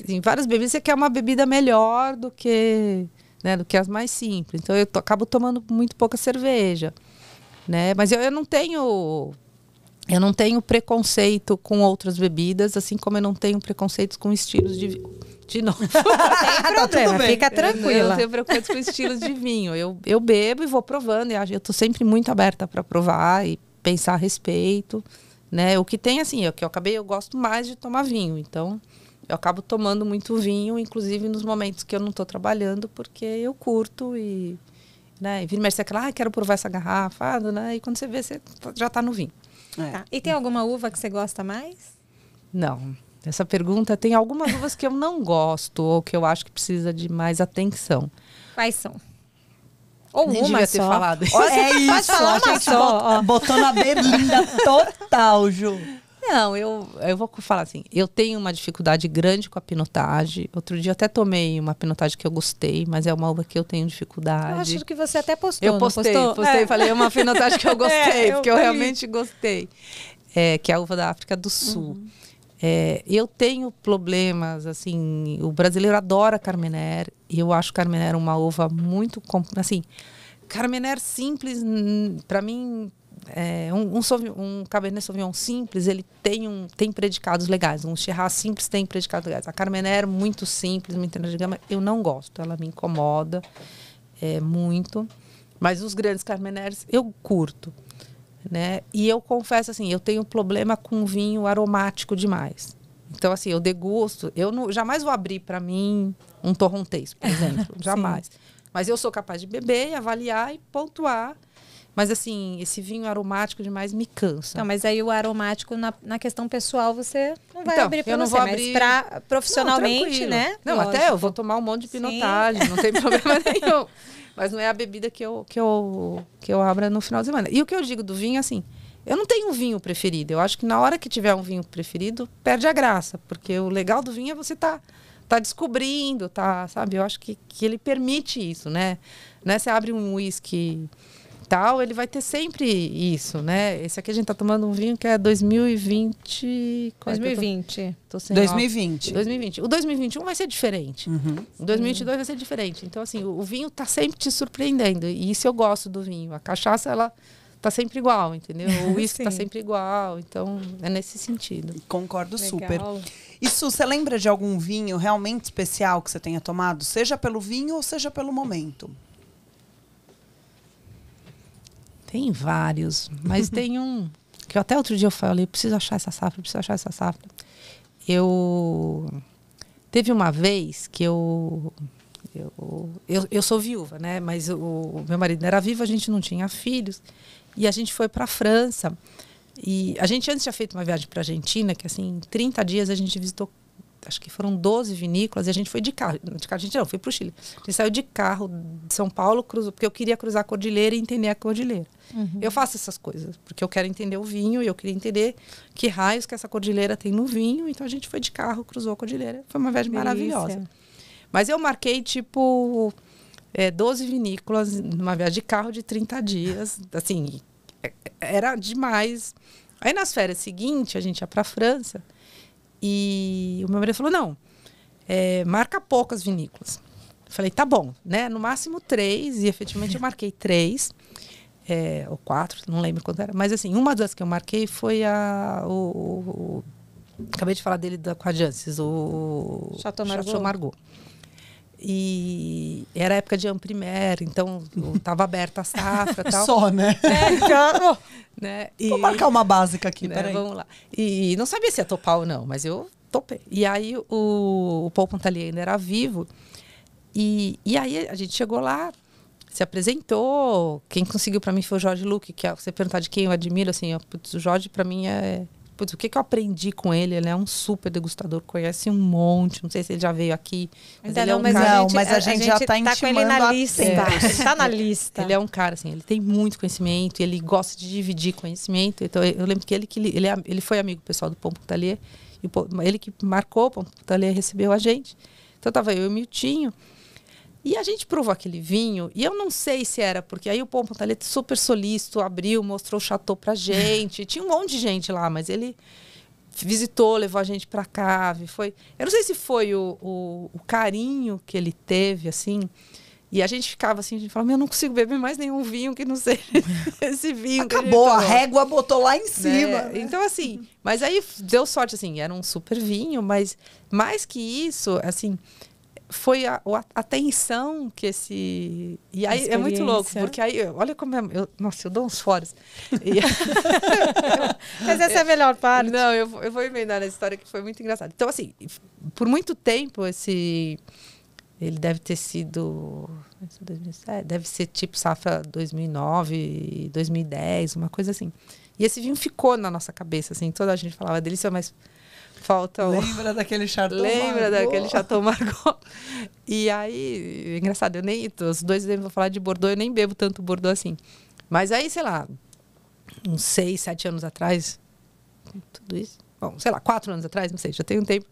em várias bebidas, você quer uma bebida melhor do que as mais simples. Então, eu acabo tomando muito pouca cerveja, né? Mas eu não tenho preconceito com outras bebidas, assim como eu não tenho preconceito com estilos de vinho. De novo. Não tem problema, fica tranquila. Eu não tenho preconceito com estilos de vinho. Eu bebo e vou provando. E eu estou sempre muito aberta para provar e pensar a respeito, né? O que tem, assim, eu gosto mais de tomar vinho. Então, eu acabo tomando muito vinho, inclusive nos momentos que eu não estou trabalhando, porque eu curto e... Né, e vira e aquela, quero provar essa garrafa, né? E quando você vê, você já está no vinho. Tá. E tem alguma uva que você gosta mais? Não. Essa pergunta, tem algumas uvas que eu não gosto ou que eu acho que precisa de mais atenção. Quais são? Ou nem uma devia só. ter falado. É isso, a gente botou na berlinda total, Ju. Não, eu vou falar assim, eu tenho uma dificuldade grande com a pinotage. Outro dia eu até tomei uma pinotage que eu gostei, mas é uma uva que eu tenho dificuldade. Eu acho que você até postou, eu postei, falei, é uma pinotage que eu gostei, porque eu realmente gostei. Que é a uva da África do Sul. Eu tenho problemas, assim, o brasileiro adora Carmenère, e eu acho Carmenère uma uva muito, assim, Carmenère simples, para mim, um Cabernet Sauvignon simples, ele tem predicados legais, um Shiraz simples tem predicados legais. A Carmenère muito simples, muito de gama, eu não gosto, ela me incomoda muito, mas os grandes Carmenères eu curto. Né? E eu confesso assim, eu tenho problema com vinho aromático demais. Então assim, eu degusto, jamais vou abrir para mim um torrontés, por exemplo, jamais. Mas eu sou capaz de beber, avaliar e pontuar. Mas assim, esse vinho aromático demais me cansa. Não, mas aí o aromático na questão pessoal você não vai abrir para você, mas para profissionalmente, né? Não, lógico. Até eu vou tomar um monte de pinotagem, não tem problema nenhum. Mas não é a bebida que eu abra no final de semana. E o que eu digo do vinho, assim, eu não tenho um vinho preferido. Eu acho que na hora que tiver um vinho preferido, perde a graça. Porque o legal do vinho é você tá descobrindo, sabe? Eu acho que ele permite isso, né? Você abre um whisky tal, ele vai ter sempre isso, né? Esse aqui a gente tá tomando um vinho que é 2020... 2020. Tô sem 2020. 2020. O 2021 vai ser diferente. O 2022 vai ser diferente. Então, assim, o vinho tá sempre te surpreendendo. E isso eu gosto do vinho. A cachaça, ela tá sempre igual, entendeu? O uísque tá sempre igual. Então, é nesse sentido. Concordo super. E Su, você lembra de algum vinho realmente especial que você tenha tomado? Seja pelo vinho ou seja pelo momento? Tem vários, mas tem um que até outro dia eu falei, preciso achar essa safra, preciso achar essa safra. Teve uma vez que eu sou viúva, né? Mas o meu marido era vivo, a gente não tinha filhos. E a gente foi para a França. E a gente antes tinha feito uma viagem para a Argentina, que assim, em 30 dias a gente visitou, acho que foram 12 vinícolas, e a gente foi de carro. De carro a gente não, foi para o Chile. A gente saiu de carro de São Paulo, cruzou, porque eu queria cruzar a cordilheira e entender a cordilheira. Eu faço essas coisas, porque eu quero entender o vinho, e eu queria entender que raios que essa cordilheira tem no vinho. Então a gente foi de carro, cruzou a cordilheira. Foi uma viagem maravilhosa. Mas eu marquei, tipo, 12 vinícolas numa viagem de carro de 30 dias. Assim, era demais. Aí, nas férias seguintes, a gente ia para a França. E o meu marido falou, não, marca poucas vinícolas. Eu falei, tá bom, né? No máximo 3. E, efetivamente, eu marquei 3. Ou 4, não lembro quanto era. Mas, assim, uma das que eu marquei foi acabei de falar dele com a Jancis, o Chateau Margaux. E era época de Amprimère, então estava aberta a safra e tal. Só, né? Né? Vou marcar uma básica aqui, né? peraí. Vamos lá. E não sabia se ia topar ou não, mas eu topei. E aí o Paul Pontalier ainda era vivo. E aí a gente chegou lá, se apresentou. Quem conseguiu para mim foi o Jorge Luque, que você perguntar de quem eu admiro, assim, o Jorge para mim é... Putz, o que eu aprendi com ele? Ele é um super degustador, conhece um monte. Não sei se ele já veio aqui. Mas ele é um cara... mas a gente já está intimando com ele na lista. Ele está na lista. Ele é um cara, assim, ele tem muito conhecimento, ele gosta de dividir conhecimento. Então, eu lembro que ele foi amigo pessoal do Paul Pontalier. Ele que marcou, o Paul Pontalier recebeu a gente. Então, estava eu e o Miltinho. E a gente provou aquele vinho, e eu não sei se era, porque aí o Paul Pontalier super solícito, abriu, mostrou o chateau pra gente. Tinha um monte de gente lá, mas ele visitou, levou a gente pra cá. Eu não sei se foi o carinho que ele teve, assim. E a gente ficava assim, a gente falava, eu não consigo beber mais nenhum vinho que não seja esse vinho. Acabou, a régua botou lá em cima. Né? Então, assim, mas aí deu sorte, assim, era um super vinho, mas mais que isso, assim... Foi a atenção que esse... E aí é muito louco, porque aí... Olha como nossa, eu dou uns foras. Mas essa é a melhor parte. Não, eu vou emendar nessa história que foi muito engraçada. Então, assim, por muito tempo, ele deve ter sido... Deve ser tipo safra 2009, 2010, uma coisa assim. E esse vinho ficou na nossa cabeça, assim. Toda a gente falava delícia, mas... Lembra daquele Chateau Margaux? Lembra daquele Chateau Margaux. E aí, engraçado, os dois vão falar de Bordeaux, eu nem bebo tanto Bordeaux assim. Mas aí, sei lá, uns 6, 7 anos atrás, tudo isso, bom, sei lá, 4 anos atrás, não sei, já tem um tempo,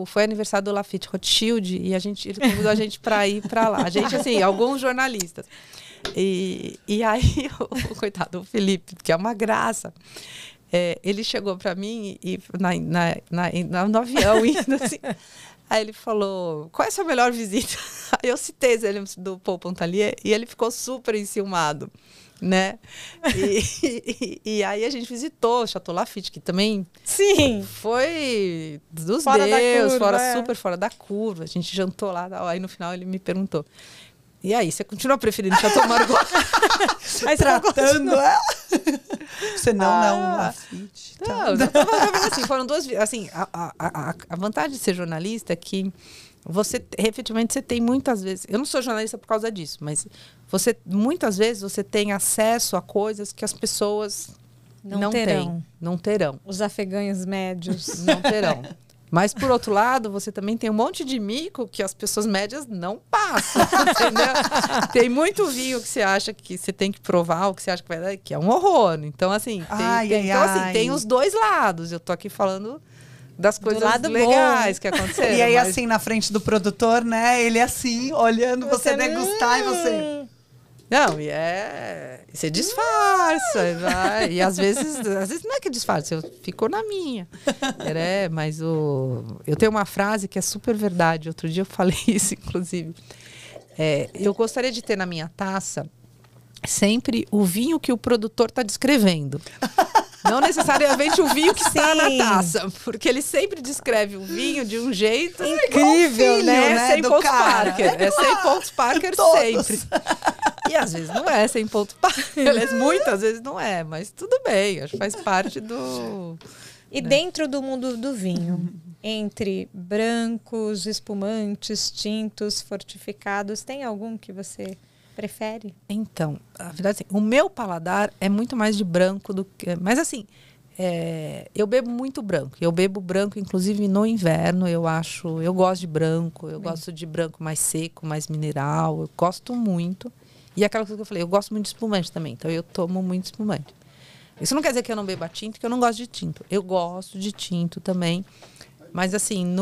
foi aniversário do Lafite Rothschild e ele convidou a gente para ir para lá. A gente, assim, alguns jornalistas. E aí, coitado, o Felipe, que é uma graça, ele chegou para mim e no avião indo assim. Aí ele falou, qual é a sua melhor visita? Aí eu citei ele do Paul Pontalier e ele ficou super enciumado, né? E aí a gente visitou o Chateau Lafite, que também foi dos deuses, super fora da curva. A gente jantou lá, aí no final ele me perguntou, e aí, você continua preferindo Chateau Margaux? Aí tratando ela? Você não, Lafite. Não, assim, foram duas... Assim, a vantagem de ser jornalista é que efetivamente, você tem muitas vezes... Eu não sou jornalista por causa disso, mas muitas vezes você tem acesso a coisas que as pessoas não têm. Não terão. Os afegãos médios. Não terão. Mas, por outro lado, você também tem um monte de mico que as pessoas médias não passam, entendeu? Tem muito vinho que você acha que você tem que provar, ou que você acha que vai dar, que é um horror. Então, assim, tem os dois lados. Eu tô aqui falando das coisas legais que aconteceram. E aí, assim, na frente do produtor, né? Ele assim, olhando você degustar e você... Não, e você disfarça, vai. E às vezes não é que disfarça, eu fico na minha. Mas eu tenho uma frase que é super verdade. Outro dia eu falei isso, inclusive. Eu gostaria de ter na minha taça sempre o vinho que o produtor está descrevendo. Não necessariamente o vinho que está na taça, porque ele sempre descreve o vinho de um jeito incrível, filho, né? 100 pontos Parker. É 100 pontos Parker sempre. E às vezes não é 100 pontos Parker. Muitas vezes não é, mas tudo bem. Acho que faz parte do... E dentro do mundo do vinho, entre brancos, espumantes, tintos, fortificados, tem algum que você prefere? Então, a verdade é assim, o meu paladar é muito mais de branco do que... Mas assim, eu bebo muito branco. Eu bebo branco, inclusive, no inverno. Eu gosto de branco. Eu gosto de branco mais seco, mais mineral. Eu gosto muito. E aquela coisa que eu falei, eu gosto muito de espumante também. Então, eu tomo muito espumante. Isso não quer dizer que eu não beba tinto, que eu não gosto de tinto. Eu gosto de tinto também. Mas assim,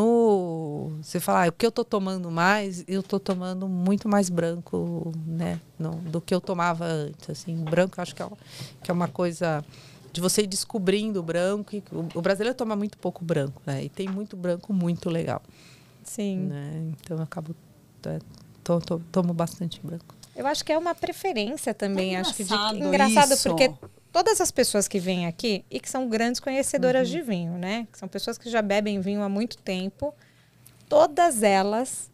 você fala, o que eu tô tomando mais, eu tô tomando muito mais branco, né, do que eu tomava antes. Assim, branco, eu acho que é uma coisa de você ir descobrindo o branco. E o brasileiro toma muito pouco branco, né? E tem muito branco muito legal. Sim. Né? Então eu acabo tomo bastante branco. Eu acho que é uma preferência também. É acho que engraçado isso. Porque todas as pessoas que vêm aqui e que são grandes conhecedoras de vinho, né? Que são pessoas que já bebem vinho há muito tempo, todas elas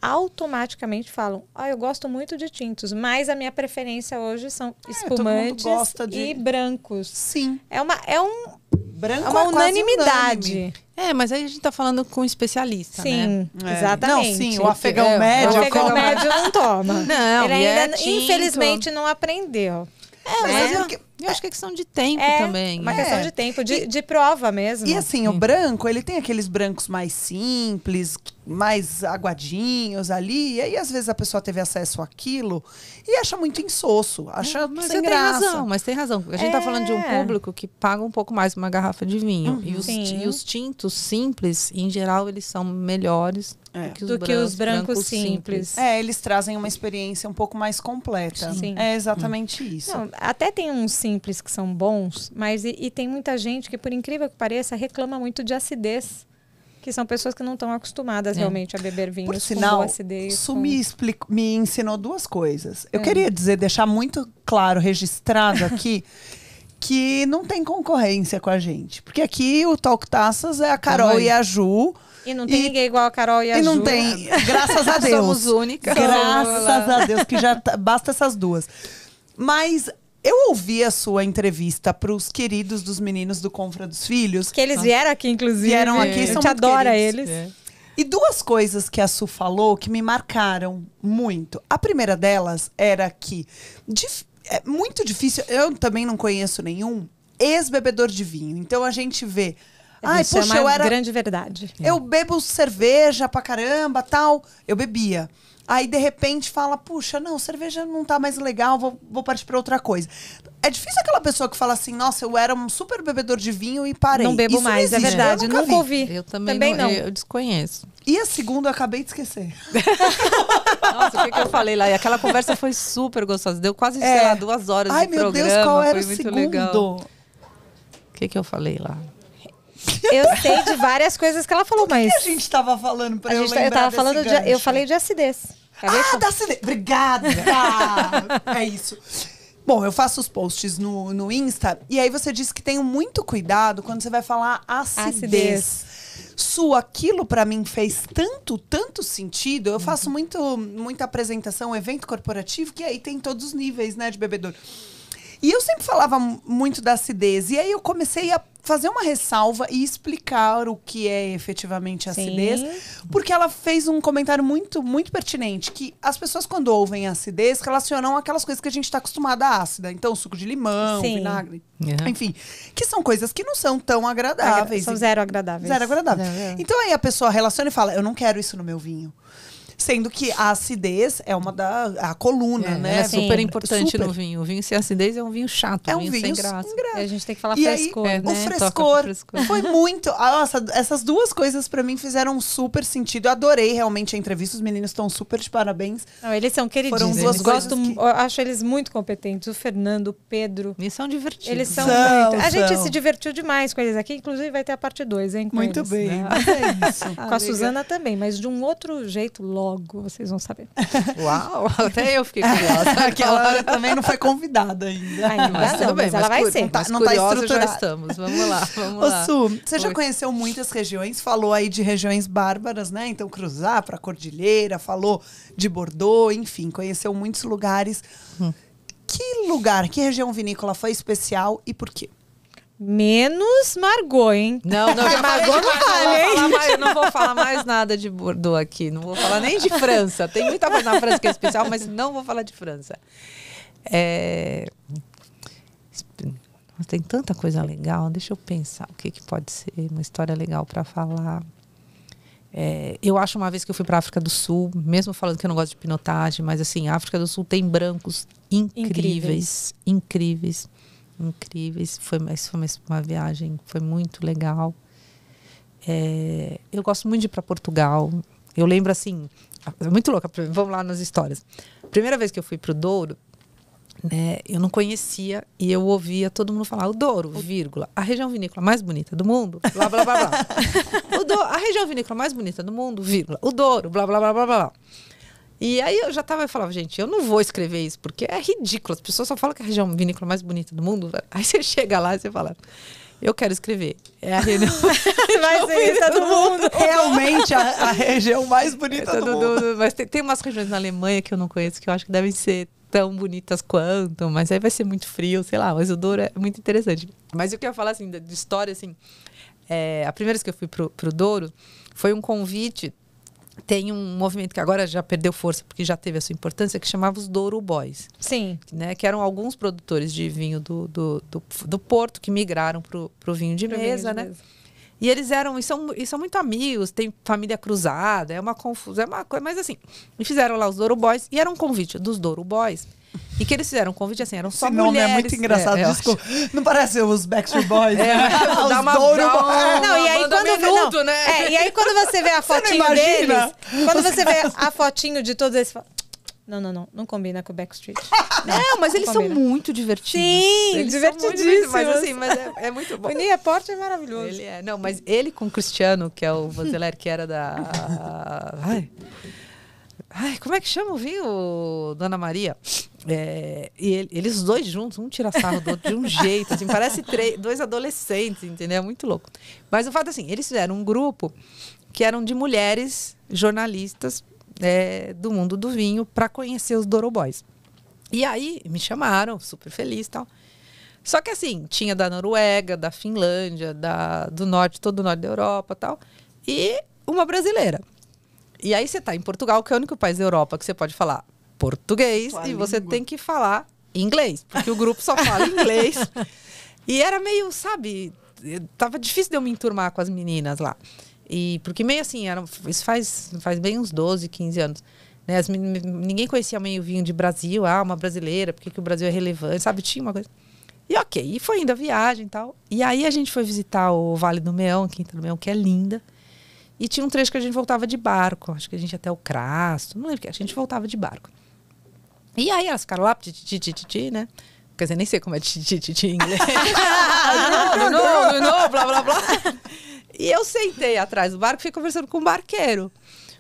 automaticamente falam, eu gosto muito de tintos, mas a minha preferência hoje são espumantes e brancos. Sim. É uma Branco uma unanimidade. Mas aí a gente tá falando com um especialista, sim, né? Exatamente. Não, sim, o afegão médio. O afegão médio não toma. Não, ele ainda, infelizmente, não aprendeu. Mas eu acho que é questão de tempo também. Uma questão de tempo, de prova mesmo. E assim, o branco, ele tem aqueles brancos mais simples, mais aguadinhos ali. E aí, às vezes, a pessoa teve acesso àquilo e acha muito insosso. Acha sem graça. Mas tem razão. A gente tá falando de um público que paga um pouco mais uma garrafa de vinho. E os tintos simples, em geral, eles são melhores do que os brancos simples. Eles trazem uma experiência um pouco mais completa. Sim. É exatamente isso. Não, até tem uns simples que são bons, mas e tem muita gente que, por incrível que pareça, reclama muito de acidez. Que são pessoas que não estão acostumadas realmente a beber vinhos por sinal, com boa acidez. Isso me ensinou duas coisas. Eu queria deixar muito claro, registrado aqui, que não tem concorrência com a gente. Porque aqui o Talk Taças é a Carol e a Ju. E não tem ninguém igual a Carol e a Ju. E não tem, graças a Deus. Somos únicas. Graças a Deus, que já basta essas duas. Mas eu ouvi a sua entrevista para os queridos dos meninos do Confra dos Filhos. Que eles vieram aqui, inclusive. Vieram aqui, a são gente muito adora queridos. eles. E duas coisas que a Su falou que me marcaram muito. A primeira delas era que é muito difícil, eu também não conheço nenhum ex-bebedor de vinho. Então a gente vê... Isso é uma grande verdade. Eu bebo cerveja pra caramba, tal. Eu bebia. Aí, de repente, fala, puxa, não, cerveja não tá mais legal, vou partir pra outra coisa. É difícil aquela pessoa que fala assim, nossa, eu era um super bebedor de vinho e parei. Não bebo mais, é verdade. Nunca ouvi. Eu também não. Eu desconheço. E a segunda eu acabei de esquecer. Nossa, o que eu falei lá? E aquela conversa foi super gostosa. Deu quase, sei lá, 2 horas de programa. Ai, meu Deus, qual era foi o muito segundo? Legal. O que eu falei lá? Eu sei de várias coisas que ela falou, mas... O que a gente tava falando pra eu lembrar eu tava falando gancho? Eu falei de acidez. Da acidez. Obrigada. É isso. Bom, eu faço os posts no Insta e aí você disse que tem muito cuidado quando você vai falar acidez. Aquilo pra mim fez tanto sentido. Eu faço muita apresentação, evento corporativo, que aí tem todos os níveis, né, de bebedor. E eu sempre falava muito da acidez. E aí eu comecei a fazer uma ressalva e explicar o que é efetivamente acidez. Porque ela fez um comentário muito pertinente. Que as pessoas, quando ouvem acidez, relacionam aquelas coisas que a gente está acostumada a ácida. Então, suco de limão, vinagre. Enfim, que são coisas que não são tão agradáveis. São zero agradáveis. Zero agradáveis. Então, aí a pessoa relaciona e fala, eu não quero isso no meu vinho. Sendo que a acidez é a coluna, né? É super importante no vinho. O vinho sem acidez é um vinho chato, um vinho sem graça. E a gente tem que falar frescor, né? O frescor foi muito... Nossa, essas duas coisas pra mim fizeram super sentido. Eu adorei realmente a entrevista. Os meninos estão super de parabéns. Não, eles são queridíssimos. Eu acho eles muito competentes. O Fernando, o Pedro. Eles são divertidos. Eles são muito... A gente se divertiu demais com eles aqui. Inclusive vai ter a parte 2, hein? Muito eles, bem. né? É isso. Com a Suzana também, mas de um outro jeito, logo vocês vão saber. Uau! Até eu fiquei curiosa. Aquela também não foi convidada ainda. Mas tudo bem, mas ela vai ser. Não tá estruturada. Já estamos. Vamos lá, vamos lá. Su, você já conheceu muitas regiões, falou aí de regiões bárbaras, né? Então, cruzar para a Cordilheira, falou de Bordeaux, enfim, conheceu muitos lugares. Que região vinícola foi especial e por quê? Menos Margaux, hein? Não, Margaux não vale, hein? Não vou falar mais nada de Bordeaux aqui. Não vou falar nem de França. Tem muita coisa na França que é especial, mas não vou falar de França. Tem tanta coisa legal. Deixa eu pensar o que pode ser uma história legal para falar. Eu acho uma vez que eu fui para a África do Sul, mesmo falando que eu não gosto de pinotagem, mas assim, a África do Sul tem brancos incríveis. Foi uma viagem, foi muito legal. Eu gosto muito de ir para Portugal. Eu lembro assim, é muito louca, vamos lá nas histórias. Primeira vez que eu fui para o Douro, né, eu não conhecia e eu ouvia todo mundo falar o Douro, vírgula, a região vinícola mais bonita do mundo, blá, blá, blá, blá. A região vinícola mais bonita do mundo, vírgula, o Douro, blá, blá, blá, blá, blá. E aí eu falava, gente, eu não vou escrever isso, porque é ridículo. As pessoas só falam que é a região vinícola mais bonita do mundo. Aí você chega lá e você fala, eu quero escrever. É a região mais bonita do mundo. Realmente a região mais bonita do mundo. Mas tem umas regiões na Alemanha que eu não conheço, que eu acho que devem ser tão bonitas quanto, mas aí vai ser muito frio, sei lá. Mas o Douro é muito interessante. Mas eu queria falar, assim, de história, assim... a primeira vez que eu fui pro Douro, foi um convite... Tem um movimento que agora já perdeu força, porque já teve a sua importância, que chamava os Douro Boys. Sim. Né? Que eram alguns produtores de vinho do Porto que migraram pro vinho de mesa, né? E eles são muito amigos, tem família cruzada, é uma confusão, é uma coisa, mas assim, e fizeram lá os Douro Boys, e era um convite dos Douro Boys. E que eles fizeram um convite assim, eram só mulheres. Esse nome é muito engraçado, desculpa. Não parece os Backstreet Boys? Dá uma Douro Boys. Não, e aí quando e aí quando você vê a fotinho deles, quando você vê a fotinho de todos eles, não combina com o Backstreet. Não, mas eles são muito divertidos. Sim, eles divertidíssimos. Mas assim, é muito bom. O Nia Porte é maravilhoso. Ele não, mas ele com o Cristiano, que é o Vanzeler, que era da... como é que chama o vinho, Dona Maria? E eles dois juntos, um tira sarro do outro de um jeito, assim, parece dois adolescentes, entendeu? É muito louco. Mas o fato é assim, eles fizeram um grupo que eram de mulheres jornalistas do mundo do vinho para conhecer os Douro Boys. E aí me chamaram, super feliz e tal. Só que assim, tinha da Noruega, da Finlândia, do norte, todo o norte da Europa e tal, e uma brasileira. E aí você tá em Portugal, que é o único país da Europa que você pode falar português e você tem que falar inglês, porque o grupo só fala inglês. E era meio, sabe, tava difícil de eu me enturmar com as meninas lá. E porque meio assim, isso faz bem uns 12, 15 anos. Né? Ninguém conhecia meio vinho de Brasil, uma brasileira, porque que o Brasil é relevante, sabe? Tinha uma coisa. E e foi indo a viagem e tal. E aí a gente foi visitar o Vale do Meão, a Quinta do Meão, que é linda. E tinha um trecho que a gente voltava de barco. Acho que a gente ia até o Crasto. Não lembro que a gente voltava de barco. E aí elas ficaram lá, né? Quer dizer, nem sei como é em inglês. Não, blá, blá, blá. E eu sentei atrás do barco e fiquei conversando com o barqueiro.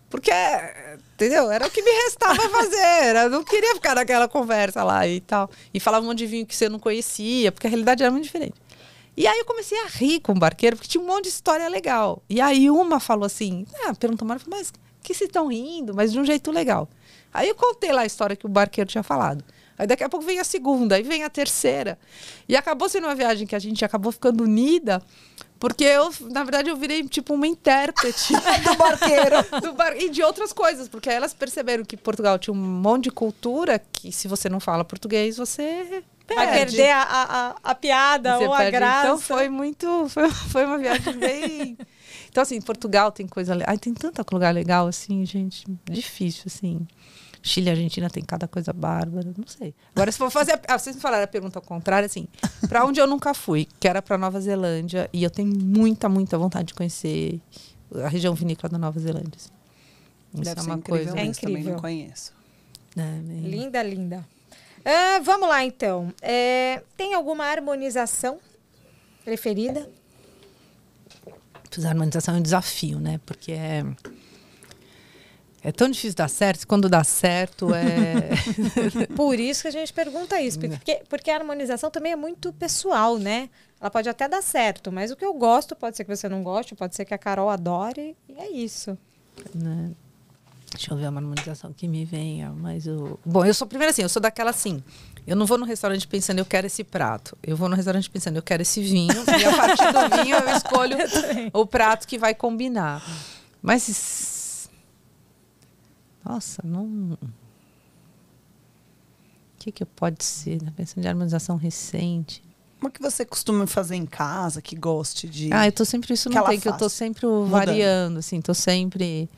Porque, entendeu? Era o que me restava fazer. Eu não queria ficar naquela conversa lá e tal. E falava um monte de vinho que você não conhecia, porque a realidade era muito diferente. E aí eu comecei a rir com o barqueiro, porque tinha um monte de história legal. E aí uma falou assim, perguntou, mas que se estão rindo? Mas de um jeito legal. Aí eu contei lá a história que o barqueiro tinha falado. Aí daqui a pouco vem a segunda, aí vem a terceira. E acabou sendo uma viagem que a gente acabou ficando unida, porque na verdade, eu virei tipo uma intérprete do barqueiro. E de outras coisas, porque aí elas perceberam que Portugal tinha um monte de cultura que se você não fala português, você... vai perder a piada ou a graça. Então foi uma viagem bem... Então, assim, Portugal tem coisa... Ai, tem tanto lugar legal, assim, gente. Difícil, assim. Chile e Argentina tem cada coisa bárbara, não sei. Agora, se for fazer... vocês me falaram a pergunta ao contrário, assim, para onde eu nunca fui, que era para Nova Zelândia, e eu tenho muita, muita vontade de conhecer a região vinícola da Nova Zelândia. Assim. Deve ser uma coisa. É incrível. Também não conheço. Linda, linda. Vamos lá, então. Tem alguma harmonização preferida? A harmonização é um desafio, né? Porque é tão difícil dar certo, quando dá certo Por isso que a gente pergunta isso. Porque a harmonização também é muito pessoal, né? Ela pode até dar certo, mas o que eu gosto pode ser que você não goste, pode ser que a Carol adore, e é isso. Né? Deixa eu ver uma harmonização que me venha, mas Bom, eu sou primeiro assim, eu sou daquela assim, eu não vou no restaurante pensando, eu quero esse prato. Eu vou no restaurante pensando, eu quero esse vinho, e a partir do vinho eu escolho o prato que vai combinar. Mas... Nossa, não... O que pode ser? Pensando em harmonização recente. Uma que você costuma fazer em casa, que goste de... eu tô sempre... Isso não tem, que eu tô sempre variando, assim, tô sempre...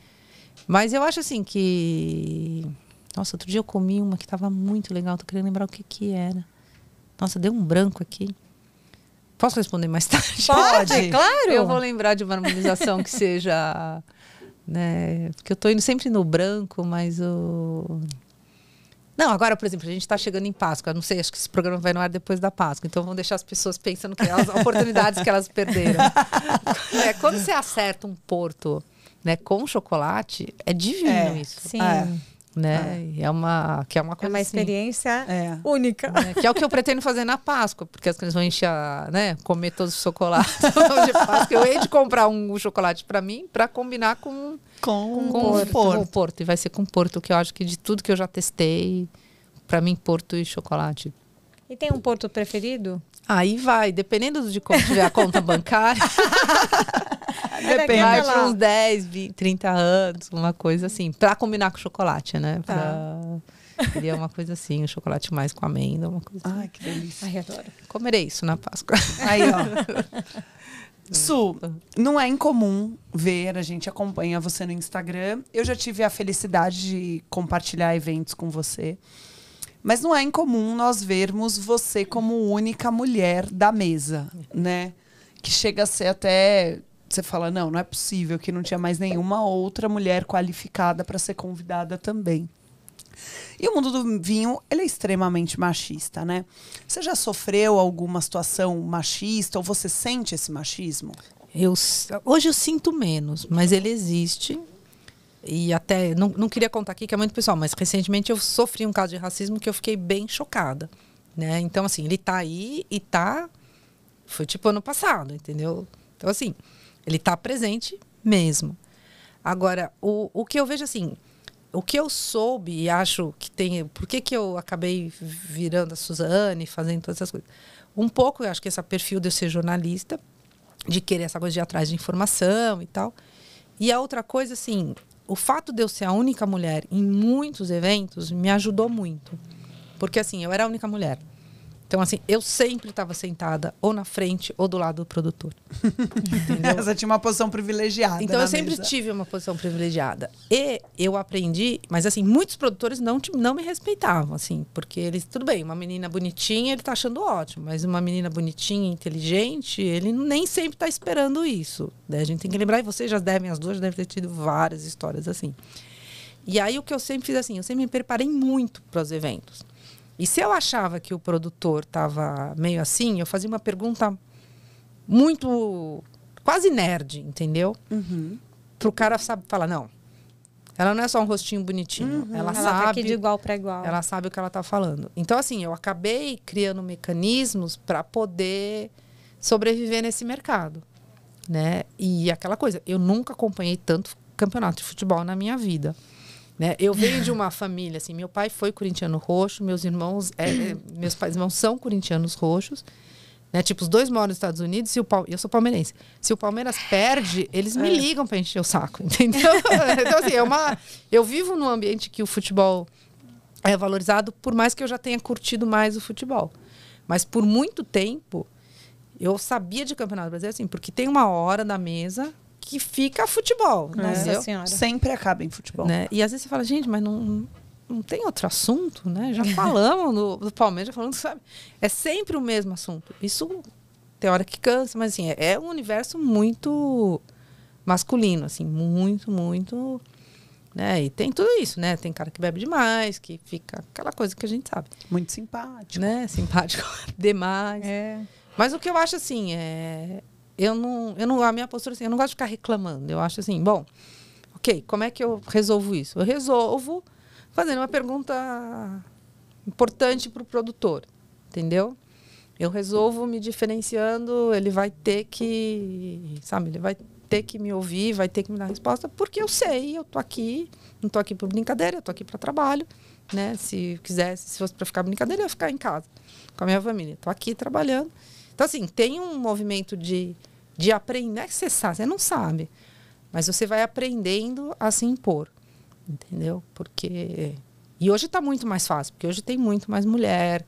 Mas eu acho assim que... Nossa, outro dia eu comi uma que estava muito legal. Tô querendo lembrar o que era. Nossa, deu um branco aqui. Posso responder mais tarde? Pode, claro. Eu vou lembrar de uma harmonização que seja... Né, porque eu tô indo sempre no branco, mas o... Não, agora, por exemplo, a gente está chegando em Páscoa. Não sei, acho que esse programa vai no ar depois da Páscoa. Então, vamos deixar as pessoas pensando que as oportunidades que elas perderam. Quando você acerta um porto... Né, com chocolate, é divino isso. Sim. Né? É uma coisa, é uma experiência assim, única. Que é o que eu pretendo fazer na Páscoa, porque as crianças vão encher, né, comer todos os chocolates de Páscoa. Eu hei de comprar um chocolate para mim, para combinar com o Porto. E vai ser com Porto, que eu acho que de tudo que eu já testei, para mim, Porto e chocolate. E tem um Porto preferido? Aí vai, dependendo de como tiver a conta bancária. Depende. Vai para uns 10, 20, 30 anos, uma coisa assim. Para combinar com chocolate, né? Queria uma coisa assim, um chocolate mais com amêndoa, uma coisa assim. Ai, que delícia. Ai, adoro. Comerei isso na Páscoa. Aí, ó. Su, não é incomum ver, a gente acompanha você no Instagram. Eu já tive a felicidade de compartilhar eventos com você. Mas não é incomum nós vermos você como única mulher da mesa, né? Que chega a ser até... Você fala, não é possível que não tinha mais nenhuma outra mulher qualificada para ser convidada também. E o mundo do vinho, ele é extremamente machista, né? Você já sofreu alguma situação machista ou você sente esse machismo? Hoje eu sinto menos, mas ele existe. E até, não queria contar aqui, que é muito pessoal, mas recentemente eu sofri um caso de racismo que eu fiquei bem chocada, né? Então, assim, ele tá aí e tá... Foi tipo ano passado, entendeu? Então, assim, ele tá presente mesmo. Agora, o que eu vejo, assim, o que eu soube e acho que tem... Por que eu acabei virando a Suzane, fazendo todas essas coisas? Um pouco, eu acho que esse perfil de eu ser jornalista, de querer essa coisa de ir atrás de informação e tal. E a outra coisa, assim... O fato de eu ser a única mulher em muitos eventos me ajudou muito. Porque, assim, eu era a única mulher. Então, assim, eu sempre estava sentada ou na frente ou do lado do produtor. Entendeu? Você tinha uma posição privilegiada. Então, eu sempre tive uma posição privilegiada. E eu aprendi... Mas, assim, muitos produtores não me respeitavam, assim. Porque eles... Tudo bem, uma menina bonitinha, ele tá achando ótimo. Mas uma menina bonitinha, inteligente, ele nem sempre tá esperando isso. Né? A gente tem que lembrar, e vocês as duas já devem ter tido várias histórias assim. E aí, o que eu sempre fiz, assim, eu sempre me preparei muito para os eventos. E se eu achava que o produtor estava meio assim, eu fazia uma pergunta muito... quase nerd, entendeu? Uhum. Pro cara falar, não, ela não é só um rostinho bonitinho. Uhum. Ela tá sabe aqui de igual para igual. Ela sabe o que ela está falando. Então, assim, eu acabei criando mecanismos para poder sobreviver nesse mercado. Né? E aquela coisa, eu nunca acompanhei tanto campeonato de futebol na minha vida. Né? Eu venho de uma família, assim, meu pai foi corintiano roxo, meus pais irmãos são corintianos roxos, né? Tipo, os dois moram nos Estados Unidos e eu sou palmeirense. Se o Palmeiras perde, eles me ligam para encher o saco, entendeu? Então, assim, eu vivo num ambiente que o futebol é valorizado, por mais que eu já tenha curtido mais o futebol. Mas por muito tempo, eu sabia de Campeonato Brasileiro, assim, porque tem uma hora da mesa que fica futebol. Nossa Senhora. Sempre acaba em futebol. Né? E às vezes você fala, gente, mas não tem outro assunto, né? Já falamos do Palmeiras, já falamos, sabe? É sempre o mesmo assunto. Isso tem hora que cansa, mas assim, é um universo muito masculino, assim, muito, né? E tem tudo isso, né? Tem cara que bebe demais, que fica aquela coisa que a gente sabe. Muito simpático. Né? Simpático demais. Mas o que eu acho assim, a minha postura assim, eu não gosto de ficar reclamando. Eu acho assim, bom, ok, como é que eu resolvo isso? Eu resolvo fazendo uma pergunta importante para o produtor, entendeu? Eu resolvo me diferenciando, ele vai ter que, sabe, ele vai ter que me ouvir, vai ter que me dar resposta, porque eu sei, eu tô aqui, não tô aqui por brincadeira, eu tô aqui para trabalho, né? Se fosse para ficar brincadeira, eu ia ficar em casa com a minha família. Tô aqui trabalhando. Então, assim, tem um movimento de aprender, não é que você sabe, você não sabe, mas você vai aprendendo a se impor, entendeu? Porque... E hoje está muito mais fácil, porque hoje tem muito mais mulher,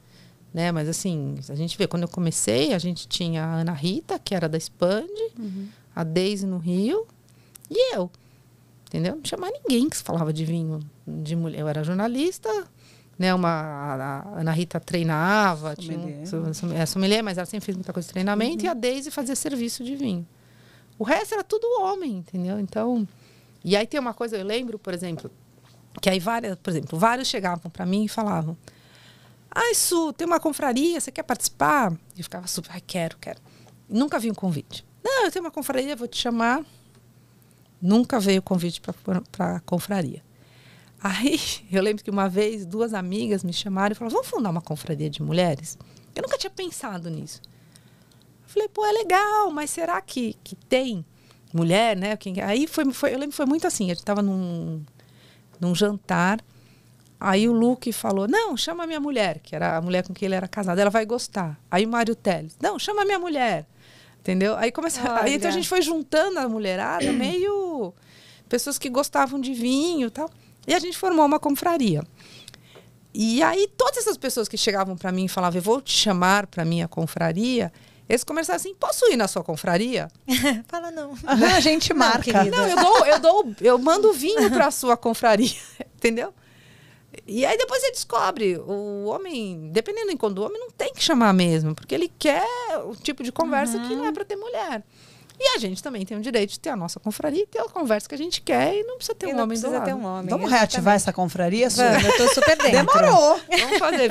né? Mas assim, a gente vê, quando eu comecei, a gente tinha a Ana Rita, que era da Expand, a Deise no Rio, e eu, entendeu? Não tinha mais ninguém que falava de vinho de mulher. Eu era jornalista, né? A Ana Rita treinava, sommelier, mas ela sempre fez muita coisa de treinamento, e a Deise fazia serviço de vinho. O resto era tudo homem, entendeu? Então, e aí tem uma coisa, eu lembro, por exemplo, que aí vários chegavam para mim e falavam: ai, Su, tem uma confraria, você quer participar? E eu ficava super, quero. E nunca vi um convite. Não, eu tenho uma confraria, vou te chamar. Nunca veio o convite para a confraria. Aí, eu lembro que uma vez, 2 amigas me chamaram e falaram: vamos fundar uma confraria de mulheres? Eu nunca tinha pensado nisso. Eu falei, pô, é legal, mas será que tem mulher, né? Aí eu lembro que foi muito assim, a gente estava num jantar, aí o Luke falou: não, chama a minha mulher, que era a mulher com quem ele era casado, ela vai gostar. Aí o Mário Teles: não, chama a minha mulher. Entendeu? Aí aí então a gente foi juntando a mulherada, meio pessoas que gostavam de vinho e tal. E a gente formou uma confraria. E aí todas essas pessoas que chegavam para mim e falavam: eu vou te chamar para minha confraria, eles começaram assim: posso ir na sua confraria? Fala não. A gente marca. Não, eu mando vinho para a sua confraria, entendeu? E aí depois você descobre, o homem, dependendo do homem, não tem que chamar mesmo, porque ele quer o tipo de conversa que não é para ter mulher. E a gente também tem o direito de ter a nossa confraria e ter a conversa que a gente quer, e não precisa ter um homem do lado. Vamos reativar essa confraria, Su? Eu tô super dentro. Demorou.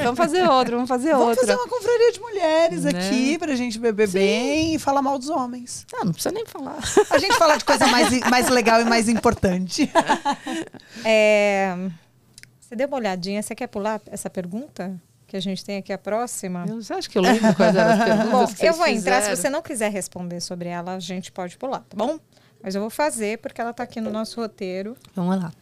Vamos fazer outra. Vamos fazer uma confraria de mulheres, né, aqui, pra gente beber bem e falar mal dos homens. Não precisa nem falar. A gente fala de coisa mais legal e mais importante. Você deu uma olhadinha, você quer pular essa pergunta? Que a gente tem aqui a próxima. Você acha que eu lembro quais eram as perguntas? Bom, que eu vou entrar. fizeram? Se você não quiser responder sobre ela, a gente pode pular, tá bom? Mas eu vou fazer, porque ela está aqui no nosso roteiro. Vamos lá.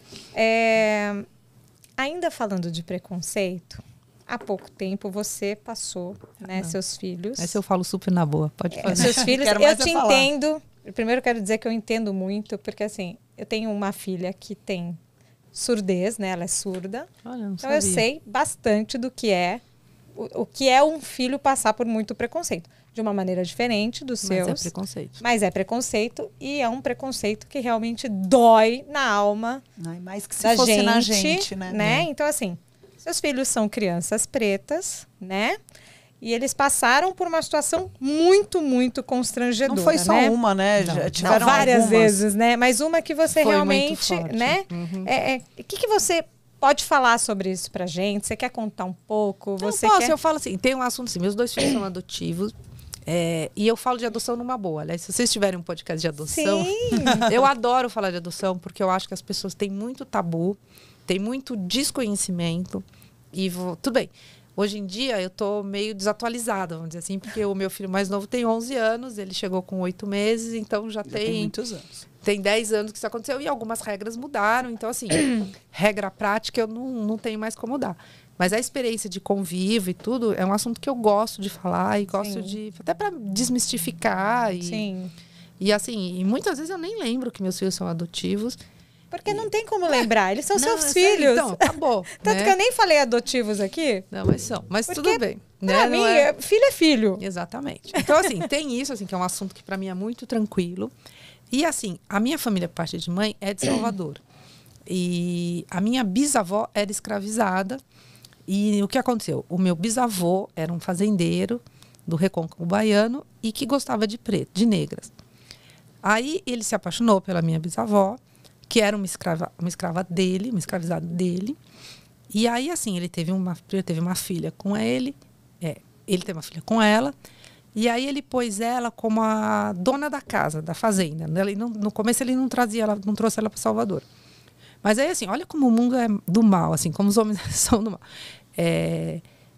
Ainda falando de preconceito, há pouco tempo você passou, né, seus filhos. Essa eu falo super na boa, pode fazer. Seus filhos, eu te entendo. Primeiro eu quero dizer que eu entendo muito, porque assim, eu tenho uma filha que tem surdez, né? Ela é surda. Olha, não então sabia. eu sei bastante do que é o que é um filho passar por muito preconceito. De uma maneira diferente dos seus. Mas é preconceito. Mas é preconceito, e é um preconceito que realmente dói na alma. Ai, mais que se da fosse gente, na gente, né? Então, assim, seus filhos são crianças pretas, né? E eles passaram por uma situação muito, muito constrangedora. Não foi só uma, né? Já tiveram várias algumas vezes, né? Mas uma que você foi realmente, muito forte. né? O que você pode falar sobre isso pra gente? Você quer contar um pouco? Eu falo assim, tem um assunto assim, meus 2 filhos são adotivos, e eu falo de adoção numa boa. Aliás, se vocês tiverem um podcast de adoção, eu adoro falar de adoção, porque eu acho que as pessoas têm muito tabu, tem muito desconhecimento, e tudo bem. Hoje em dia, eu tô meio desatualizada, vamos dizer assim, porque o meu filho mais novo tem 11 anos, ele chegou com 8 meses, então já tem muitos anos. Tem 10 anos que isso aconteceu, e algumas regras mudaram. Então, assim, regra prática eu não tenho mais como dar. Mas a experiência de convívio e tudo é um assunto que eu gosto de falar e gosto de... Até para desmistificar. E assim, e muitas vezes eu nem lembro que meus filhos são adotivos. Porque não tem como lembrar, eles são seus filhos. Então, acabou. Tanto que eu nem falei adotivos aqui. Não, mas são. Mas porque, tudo bem. Pra mim, filho é filho. Exatamente. Então, assim, tem isso, assim, que é um assunto que para mim é muito tranquilo. E assim, a minha família, por parte de mãe, é de Salvador. E a minha bisavó era escravizada. E o que aconteceu? O meu bisavô era um fazendeiro do Recôncavo Baiano e que gostava de preto, de negras. Aí ele se apaixonou pela minha bisavó, que era uma escrava dele, uma escravizada dele. E aí, assim, ele teve uma filha com ele teve uma filha com ela. E aí ele pôs ela como a dona da casa, da fazenda. No começo ele não trouxe ela para Salvador. Mas aí, assim, olha como o mundo é do mal, assim, como os homens são do mal.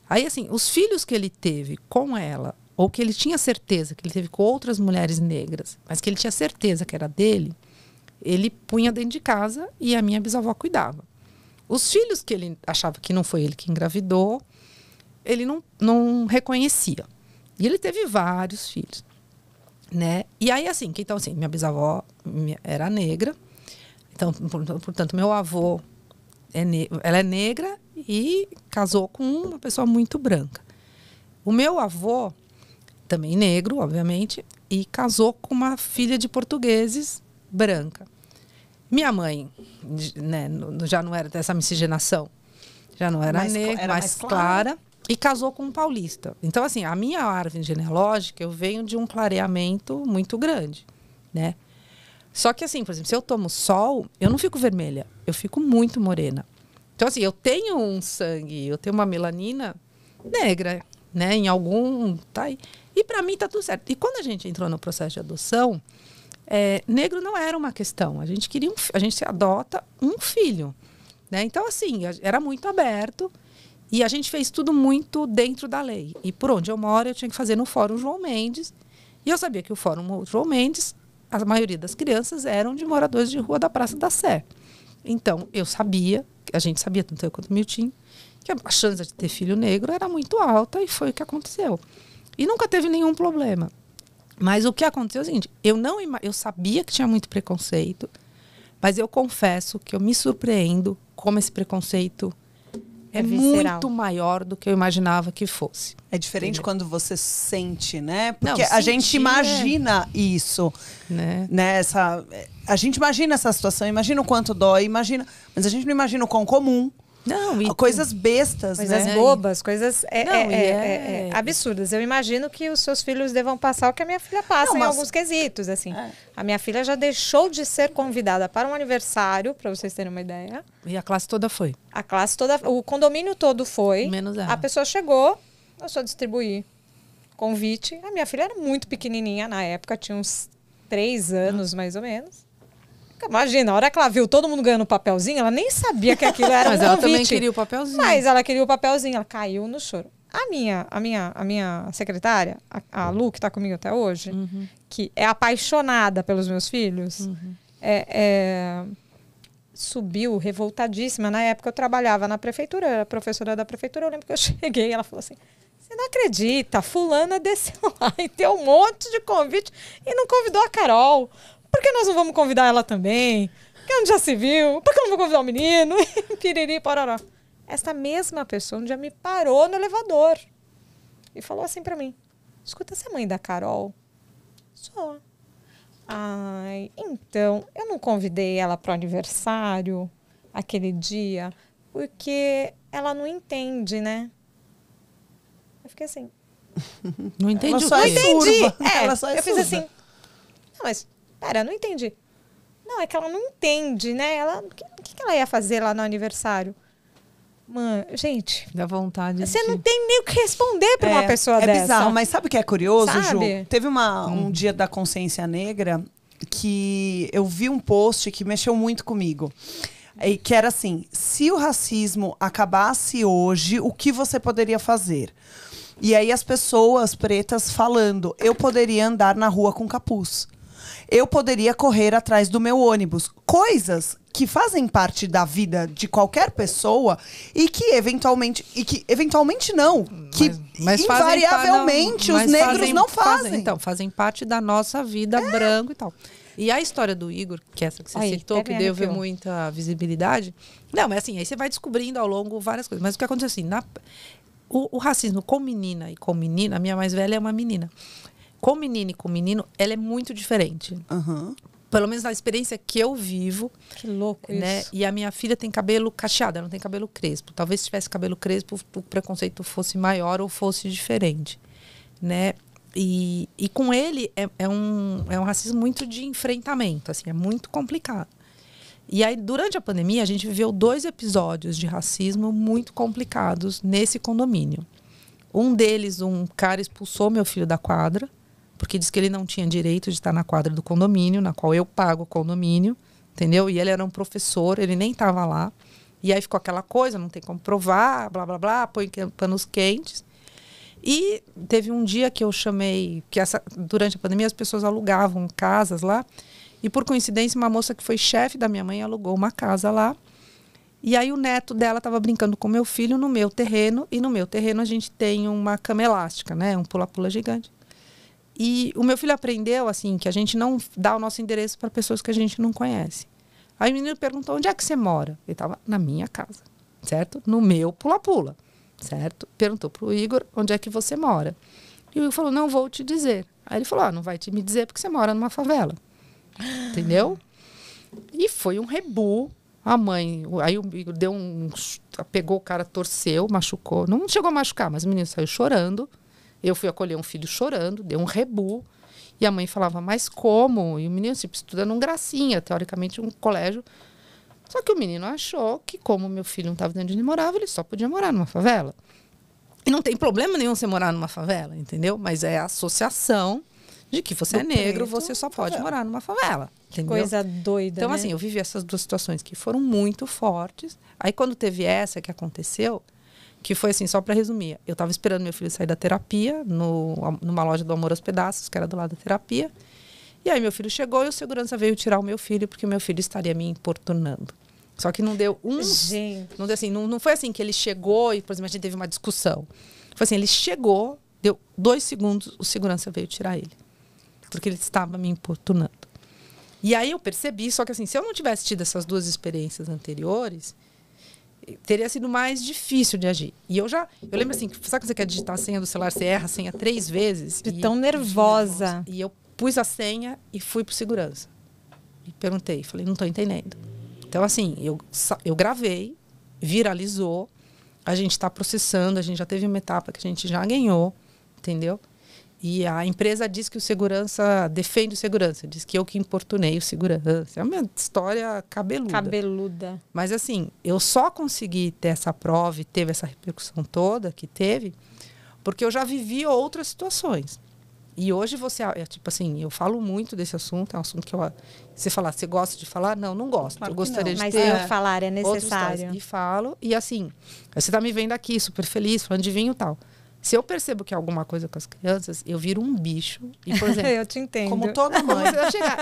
Aí, assim, os filhos que ele teve com ela, ou que ele tinha certeza que ele teve com outras mulheres negras, mas que ele tinha certeza que era dele, ele punha dentro de casa e a minha bisavó cuidava. Os filhos que ele achava que não foi ele que engravidou, ele não reconhecia. E ele teve vários filhos, né? E aí, assim, então, assim, minha bisavó era negra. Então, portanto, meu avô, ela é negra e casou com uma pessoa muito branca. O meu avô, também negro, obviamente, e casou com uma filha de portugueses branca. Minha mãe, né, já não era dessa miscigenação, já não era negra, mais clara, e casou com um paulista. Então, assim, a minha árvore genealógica, eu venho de um clareamento muito grande, né? Só que, assim, por exemplo, se eu tomo sol, eu não fico vermelha, eu fico muito morena. Então, assim, eu tenho um sangue, eu tenho uma melanina negra, né? Em algum... Tá aí. E para mim tá tudo certo. E quando a gente entrou no processo de adoção, negro não era uma questão. A gente queria a gente adota um filho, né? Então, assim, era muito aberto e a gente fez tudo muito dentro da lei. E por onde eu moro, eu tinha que fazer no Fórum João Mendes. E eu sabia que o Fórum João Mendes, a maioria das crianças eram de moradores de rua da Praça da Sé. Então, eu sabia, a gente sabia, tanto eu quanto o Milton, que a chance de ter filho negro era muito alta e foi o que aconteceu. E nunca teve nenhum problema. Mas o que aconteceu é o seguinte, eu sabia que tinha muito preconceito, mas eu confesso que eu me surpreendo como esse preconceito é muito maior do que eu imaginava que fosse. É diferente quando você sente, né? Porque a gente imagina isso, né? A gente imagina essa situação, imagina o quanto dói, mas a gente não imagina o quão comum. Não, coisas bestas, coisas né? bobas, coisas absurdas. Eu imagino que os seus filhos devam passar o que a minha filha passa em alguns quesitos, assim. A minha filha já deixou de ser convidada para um aniversário, para vocês terem uma ideia. E a classe toda foi. A classe toda, o condomínio todo foi. Menos ela. A pessoa chegou, eu só distribuí convite. A minha filha era muito pequenininha na época, tinha uns 3 anos, mais ou menos. Imagina, a hora que ela viu todo mundo ganhando papelzinho, ela nem sabia que aquilo era um convite. Mas ela também queria o papelzinho. Mas ela queria o papelzinho, ela caiu no choro. A minha secretária, a Lu, que está comigo até hoje, que é apaixonada pelos meus filhos, subiu revoltadíssima. Na época eu trabalhava na prefeitura, era professora da prefeitura. Eu lembro que eu cheguei e ela falou assim: você não acredita, fulana desceu lá e tem um monte de convite e não convidou a Carol. Por que nós não vamos convidar ela também? Porque onde já se viu? Por que eu não vou convidar o menino? Piriri, pororó. Esta mesma pessoa um dia me parou no elevador e falou assim pra mim: escuta, você é mãe da Carol? Sou. Ai, então, eu não convidei ela pro aniversário aquele dia porque ela não entende, né? Eu fiquei assim. Não entendi. Ela só não entendi. Ela só eu fiz assim. Não, mas, pera, não entendi. Não, é que ela não entende, né? O que ela ia fazer lá no aniversário? Mano, gente, dá vontade. Você não tem nem o que responder para uma pessoa dessa. É bizarro, mas sabe o que é curioso, sabe? Ju? Teve um dia da consciência negra que eu vi um post que mexeu muito comigo. E que era assim: se o racismo acabasse hoje, o que você poderia fazer? E aí as pessoas pretas falando: eu poderia andar na rua com capuz. Eu poderia correr atrás do meu ônibus. Coisas que fazem parte da vida de qualquer pessoa e que eventualmente não, que mas invariavelmente os negros não fazem. Então, fazem parte da nossa vida branco e tal. E a história do Igor, que é essa que você citou, que deu muita visibilidade. Não, mas assim, aí você vai descobrindo ao longo várias coisas. Mas o que aconteceu assim, o racismo com menina e com menina, a minha mais velha é uma menina. Com menino e com menino, ela é muito diferente. Pelo menos na experiência que eu vivo. Que louco né? isso. E a minha filha tem cabelo cacheado, ela não tem cabelo crespo. Talvez se tivesse cabelo crespo, o preconceito fosse maior ou fosse diferente, né? E com ele é um racismo muito de enfrentamento, assim, é muito complicado. E aí, durante a pandemia, a gente viveu 2 episódios de racismo muito complicados nesse condomínio. Um deles, um cara expulsou meu filho da quadra, porque disse que ele não tinha direito de estar na quadra do condomínio, na qual eu pago o condomínio, entendeu? E ele era um professor, ele nem estava lá. E aí ficou aquela coisa, não tem como provar, blá, blá, blá, põe panos quentes. E teve um dia que eu chamei, que durante a pandemia as pessoas alugavam casas lá, e por coincidência uma moça que foi chefe da minha mãe alugou uma casa lá. E aí o neto dela estava brincando com meu filho no meu terreno, e no meu terreno a gente tem uma cama elástica, né? Um pula-pula gigante. E o meu filho aprendeu, assim, que a gente não dá o nosso endereço para pessoas que a gente não conhece. Aí o menino perguntou, onde é que você mora? Ele estava na minha casa, certo? No meu pula-pula, certo? Perguntou para o Igor, onde é que você mora? E o Igor falou, não vou te dizer. Aí ele falou, não vai te me dizer porque você mora numa favela. Entendeu? E foi um rebu. A mãe, aí o Igor deu pegou o cara, torceu, machucou. Não chegou a machucar, mas o menino saiu chorando. Eu fui acolher um filho chorando, deu um rebu. E a mãe falava, mas como? E o menino tipo, estuda num Gracinha, teoricamente um colégio. Só que o menino achou que, como meu filho não estava dentro de onde ele morava, ele só podia morar numa favela. E não tem problema nenhum você morar numa favela, entendeu? Mas é a associação de que você é negro, você só pode morar numa favela. Entendeu? Coisa doida, então, né? assim, eu vivi essas 2 situações que foram muito fortes. Aí, quando teve essa que aconteceu, que foi assim, só para resumir, eu estava esperando meu filho sair da terapia, numa loja do Amor aos Pedaços, que era do lado da terapia. E aí, meu filho chegou e o segurança veio tirar o meu filho, porque o meu filho estaria me importunando. Só que não deu Não deu assim, não foi assim que ele chegou e, por exemplo, a gente teve uma discussão. Foi assim, ele chegou, deu 2 segundos, o segurança veio tirar ele. Porque ele estava me importunando. E aí eu percebi, só que assim, se eu não tivesse tido essas 2 experiências anteriores, teria sido mais difícil de agir. E eu lembro assim, sabe quando você quer digitar a senha do celular, você erra a senha 3 vezes? De tão nervosa. E eu pus a senha e fui pro segurança. E perguntei, falei, não estou entendendo. Então assim, eu gravei, viralizou, a gente está processando, a gente já teve uma etapa que a gente já ganhou, entendeu? E a empresa diz que o segurança defende o segurança, diz que eu que importunei o segurança. É uma história cabeluda. Cabeluda. Mas assim, eu só consegui ter essa prova e teve essa repercussão toda que teve, porque eu já vivi outras situações. E hoje tipo assim, eu falo muito desse assunto, é um assunto que você falar, você gosta de falar? Não, não gosto. Claro eu gostaria de Mas ter. eu falar é necessário. E falo, e assim, você está me vendo aqui super feliz, falando de vinho e tal. Se eu percebo que é alguma coisa com as crianças, eu viro um bicho. E, por exemplo, eu te entendo. Como toda mãe.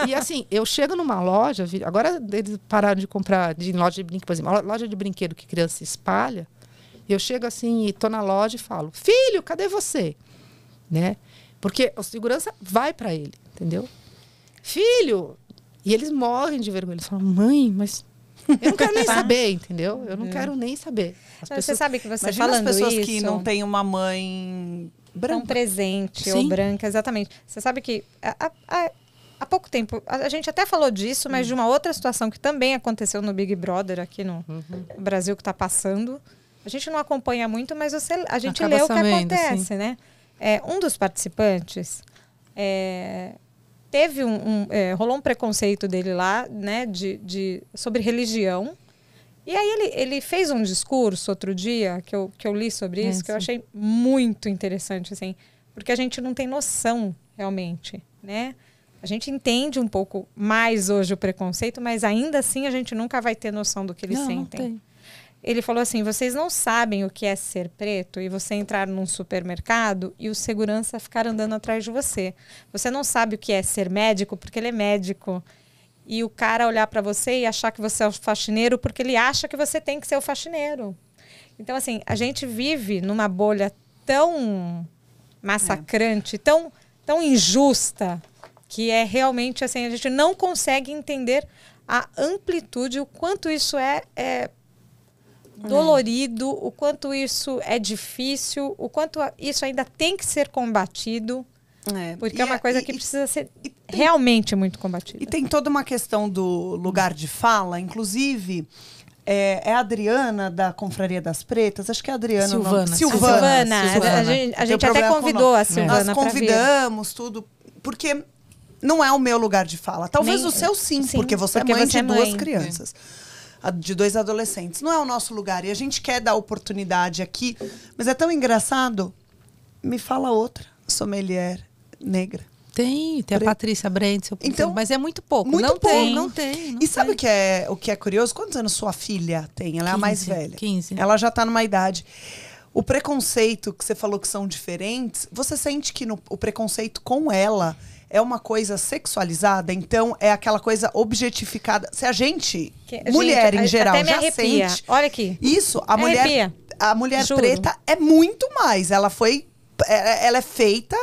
E assim, eu chego numa loja, agora eles pararam de comprar de loja de brinquedo, por exemplo, loja de brinquedo que criança espalha, eu chego assim e tô na loja e falo, filho, cadê você? Né? Porque a segurança vai para ele, entendeu? Filho! E eles morrem de vergonha. Eles falam, mãe, mas eu não quero nem saber, entendeu? Eu não quero nem saber. Você sabe que você Imagina falando as pessoas isso, que não têm uma mãe branca. tão presente Sim. ou branca, exatamente. Você sabe que há pouco tempo, a gente até falou disso, mas de uma outra situação que também aconteceu no Big Brother aqui no Brasil, que está passando. A gente não acompanha muito, mas a gente lê o que acontece, né? Um dos participantes teve rolou um preconceito dele lá, né, sobre religião. E aí ele fez um discurso outro dia, que eu li sobre isso, que eu achei muito interessante, assim, porque a gente não tem noção, realmente, né? A gente entende um pouco mais hoje o preconceito, mas ainda assim a gente nunca vai ter noção do que eles sentem. Não tem. Ele falou assim, vocês não sabem o que é ser preto e você entrar num supermercado e o segurança ficar andando atrás de você. Você não sabe o que é ser médico porque ele é médico. E o cara olhar para você e achar que você é o faxineiro porque ele acha que você tem que ser o faxineiro. Então, assim, a gente vive numa bolha tão massacrante, tão injusta, que é realmente assim, a gente não consegue entender a amplitude, o quanto isso é dolorido, o quanto isso é difícil, o quanto isso ainda tem que ser combatido. Porque é uma coisa que precisa ser realmente muito combatida. E tem toda uma questão do lugar de fala, inclusive... É a Adriana, da Confraria das Pretas. Acho que é a Adriana. Silvana. A gente até convidou a Silvana. Nós convidamos tudo, porque não é o meu lugar de fala. Talvez o seu sim, porque você é mãe de duas crianças. De 2 adolescentes. Não é o nosso lugar. E a gente quer dar oportunidade aqui. Mas é tão engraçado. Me fala outra sommelier negra. Tem a Patrícia Brentz, então, mas é muito pouco. Não tem. E sabe o que é curioso? Quantos anos sua filha tem? Ela 15, é a mais velha. 15. Ela já está numa idade. O preconceito que você falou que são diferentes, você sente que o preconceito com ela é uma coisa sexualizada? Então, é aquela coisa objetificada. Se a gente, mulher em geral, até me já arrepia. sente... Olha aqui. Isso, a mulher preta é muito mais. Ela é feita...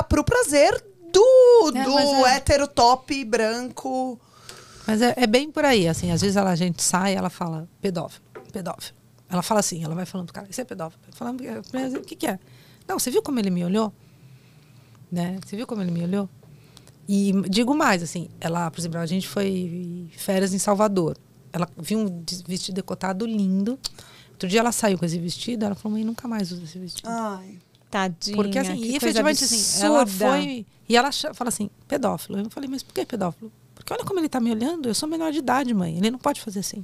pro prazer do hétero top branco. Mas é bem por aí, assim, às vezes a gente sai e ela fala pedófilo. Ela fala assim, ela vai falando pro cara, isso é pedófilo. Falando, mas o que é? Não, você viu como ele me olhou? Né? Você viu como ele me olhou? E digo mais, assim, ela, por exemplo, a gente foi férias em Salvador. Ela viu um vestido decotado lindo. Outro dia ela saiu com esse vestido, ela falou, mãe, nunca mais usa esse vestido. Ai. Tadinha. Porque assim, efetivamente assim, ela foi. E ela fala assim, pedófilo. Eu falei, mas por que pedófilo? Porque olha como ele tá me olhando, eu sou menor de idade, mãe. Ele não pode fazer assim.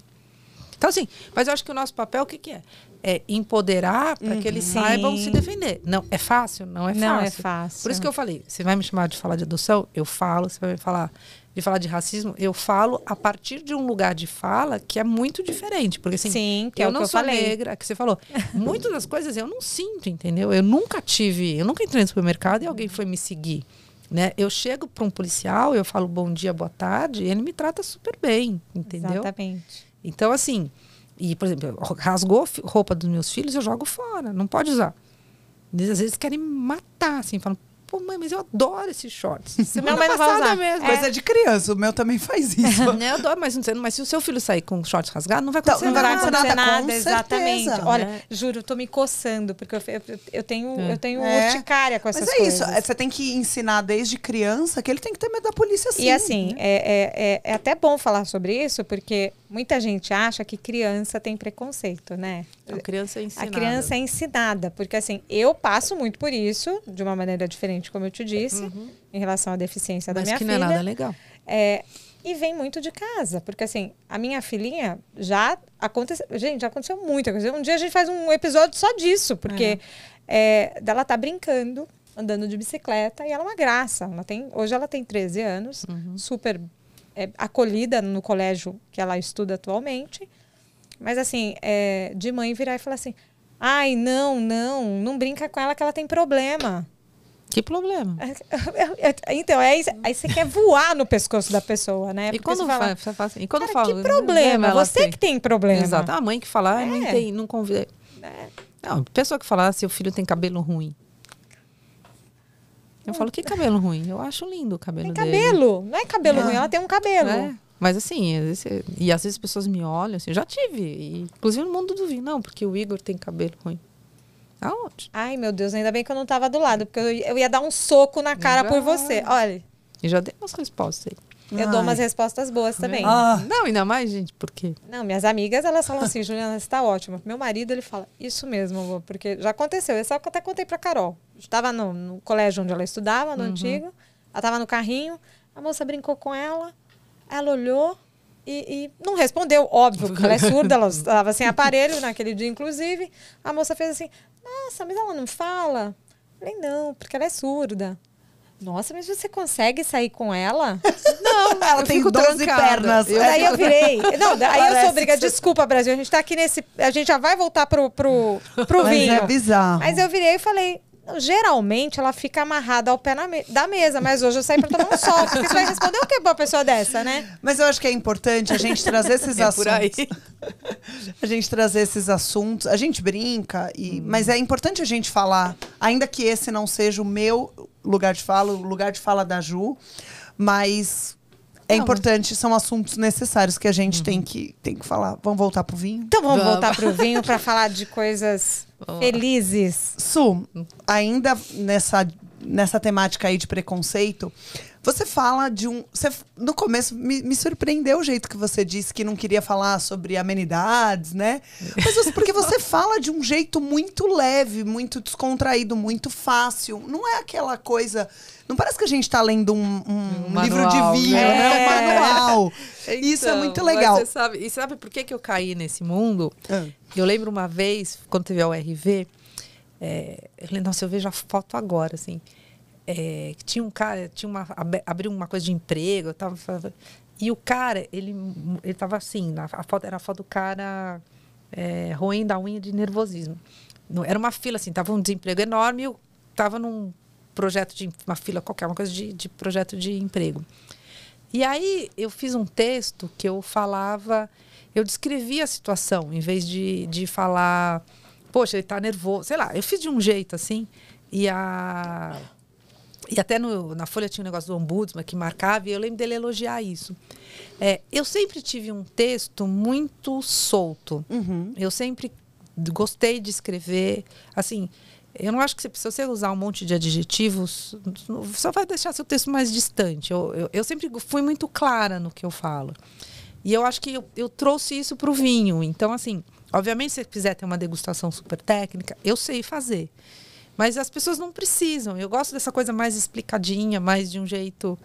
Então, assim, mas eu acho que o nosso papel, o que é? É empoderar para que eles saibam se defender. Não é fácil? Não é fácil. Não é fácil. Por isso que eu falei, você vai me chamar de falar de adoção? Eu falo. Você vai me falar de falar de racismo? Eu falo a partir de um lugar de fala que é muito diferente. Porque assim, sim, que eu não sou negra, que você falou. Muitas das coisas eu não sinto, entendeu? Eu nunca entrei no supermercado e alguém foi me seguir. Né? Eu chego para um policial, eu falo bom dia, boa tarde, e ele me trata super bem, entendeu? Exatamente. Então, assim, e, por exemplo, rasgou roupa dos meus filhos, eu jogo fora, não pode usar. Eles às vezes querem me matar, assim, falam, pô, mãe, mas eu adoro esses shorts. Semana passada mesmo. Coisa de criança, o meu também faz isso. Eu adoro, mas se o seu filho sair com shorts rasgados, não vai acontecer nada. Não vai acontecer nada, exatamente. Certeza, olha, juro, eu tô me coçando, porque eu tenho urticária com essas coisas. Mas é isso, você tem que ensinar desde criança que ele tem que ter medo da polícia, sim. E assim, é até bom falar sobre isso, porque muita gente acha que criança tem preconceito, né? A criança é ensinada. A criança é ensinada, porque assim, eu passo muito por isso, de uma maneira diferente, como eu te disse, em relação à deficiência da minha filha. Mas que não é nada legal. E vem muito de casa, porque assim, a minha filhinha já aconteceu... Gente, já aconteceu muita coisa. Um dia a gente faz um episódio só disso, porque ela tá brincando, andando de bicicleta, e ela é uma graça. Hoje ela tem 13 anos, super acolhida no colégio que ela estuda atualmente. Mas assim, de mãe virar e falar assim, ai, não brinca com ela que ela tem problema. Que problema? Então, aí você quer voar no pescoço da pessoa, né? E quando você fala assim, e quando fala, que problema? Você que tem problema. Exato. A mãe que fala, não convida. Não, pessoa que fala, seu filho tem cabelo ruim. Eu falo, que cabelo ruim? Eu acho lindo o cabelo dele. Tem cabelo. Não é cabelo ruim, ela tem um cabelo. Mas assim, às vezes as pessoas me olham, assim, eu já tive. Inclusive no mundo do vinho, não, porque o Igor tem cabelo ruim. Aonde? Ai, meu Deus, ainda bem que eu não tava do lado, porque eu ia dar um soco na cara por você. Olha. E já dei umas respostas aí. Eu dou umas respostas boas também. Não, ainda mais, gente, por quê? Não, minhas amigas, elas falam assim, Juliana, você tá ótima. Meu marido, ele fala, isso mesmo, amor, porque já aconteceu. Eu só que eu até contei pra Carol. Estava no colégio onde ela estudava, no antigo. Ela tava no carrinho, a moça brincou com ela, ela olhou e não respondeu, óbvio, porque ela é surda, ela estava sem aparelho naquele dia, inclusive. A moça fez assim, nossa, mas ela não fala? Eu falei, não, porque ela é surda. Nossa, mas você consegue sair com ela? Não, ela tem 12 pernas. Daí eu virei. Não, daí eu sou obrigada. Desculpa, Brasil, a gente tá aqui nesse... A gente já vai voltar pro vinho. Mas é bizarro. Mas eu virei e falei... Geralmente ela fica amarrada ao pé da mesa, mas hoje eu saí pra tomar um sol. Porque você vai responder o que pra uma pessoa dessa, né? Mas eu acho que é importante a gente trazer esses assuntos. Por aí. A gente trazer esses assuntos. A gente brinca, mas é importante a gente falar, ainda que esse não seja o meu lugar de fala, o lugar de fala da Ju, mas é importante, são assuntos necessários que a gente tem que falar. Vamos voltar pro vinho? Então vamos voltar pro vinho para falar de coisas felizes. Su, ainda nessa temática aí de preconceito, você fala de no começo, me surpreendeu o jeito que você disse que não queria falar sobre amenidades, né? Mas porque você fala de um jeito muito leve, muito descontraído, muito fácil. Não é aquela coisa... Não parece que a gente tá lendo um livro de vinho, né? Um manual. Então, isso é muito legal. Você sabe por que eu caí nesse mundo? Eu lembro uma vez, quando teve a URV, nossa, eu vejo a foto agora, assim. Tinha um cara, abriu uma coisa de emprego, e o cara, ele tava assim, era a foto do cara roendo a unha de nervosismo. Era uma fila, assim, tava um desemprego enorme, eu tava num projeto uma fila qualquer, uma coisa de projeto de emprego. E aí eu fiz um texto que eu descrevia a situação, em vez de falar, poxa, ele tá nervoso, sei lá, eu fiz de um jeito assim, e até na Folha tinha um negócio do ombudsman que marcava, e eu lembro dele elogiar isso. Eu sempre tive um texto muito solto. Eu sempre gostei de escrever, assim... Eu não acho que se você usar um monte de adjetivos, só vai deixar seu texto mais distante. Eu sempre fui muito clara no que eu falo. E eu acho que eu trouxe isso para o vinho. Então, assim, obviamente, se você quiser ter uma degustação super técnica, eu sei fazer. Mas as pessoas não precisam. Eu gosto dessa coisa mais explicadinha, mais de um jeito...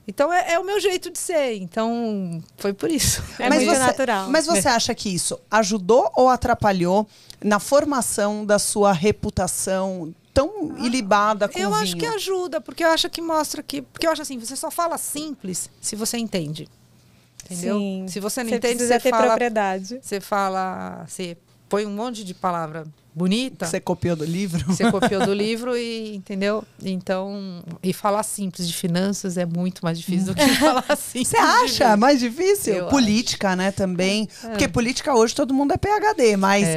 Então, é o meu jeito de ser. Então, foi por isso. Muito natural. Mas você acha que isso ajudou ou atrapalhou na formação da sua reputação tão ilibada com o vinho? Eu acho que ajuda, porque eu acho que mostra que... Porque eu acho assim, você só fala simples se você entende. Entendeu? Sim, se você não você entende, precisa ter propriedade. Você põe um monte de palavra bonita. Você copiou do livro? Você copiou do livro e, entendeu? Então, e falar simples de finanças é muito mais difícil do que falar simples. Você acha mais difícil? Política, né, também. Porque política hoje todo mundo é PhD, mas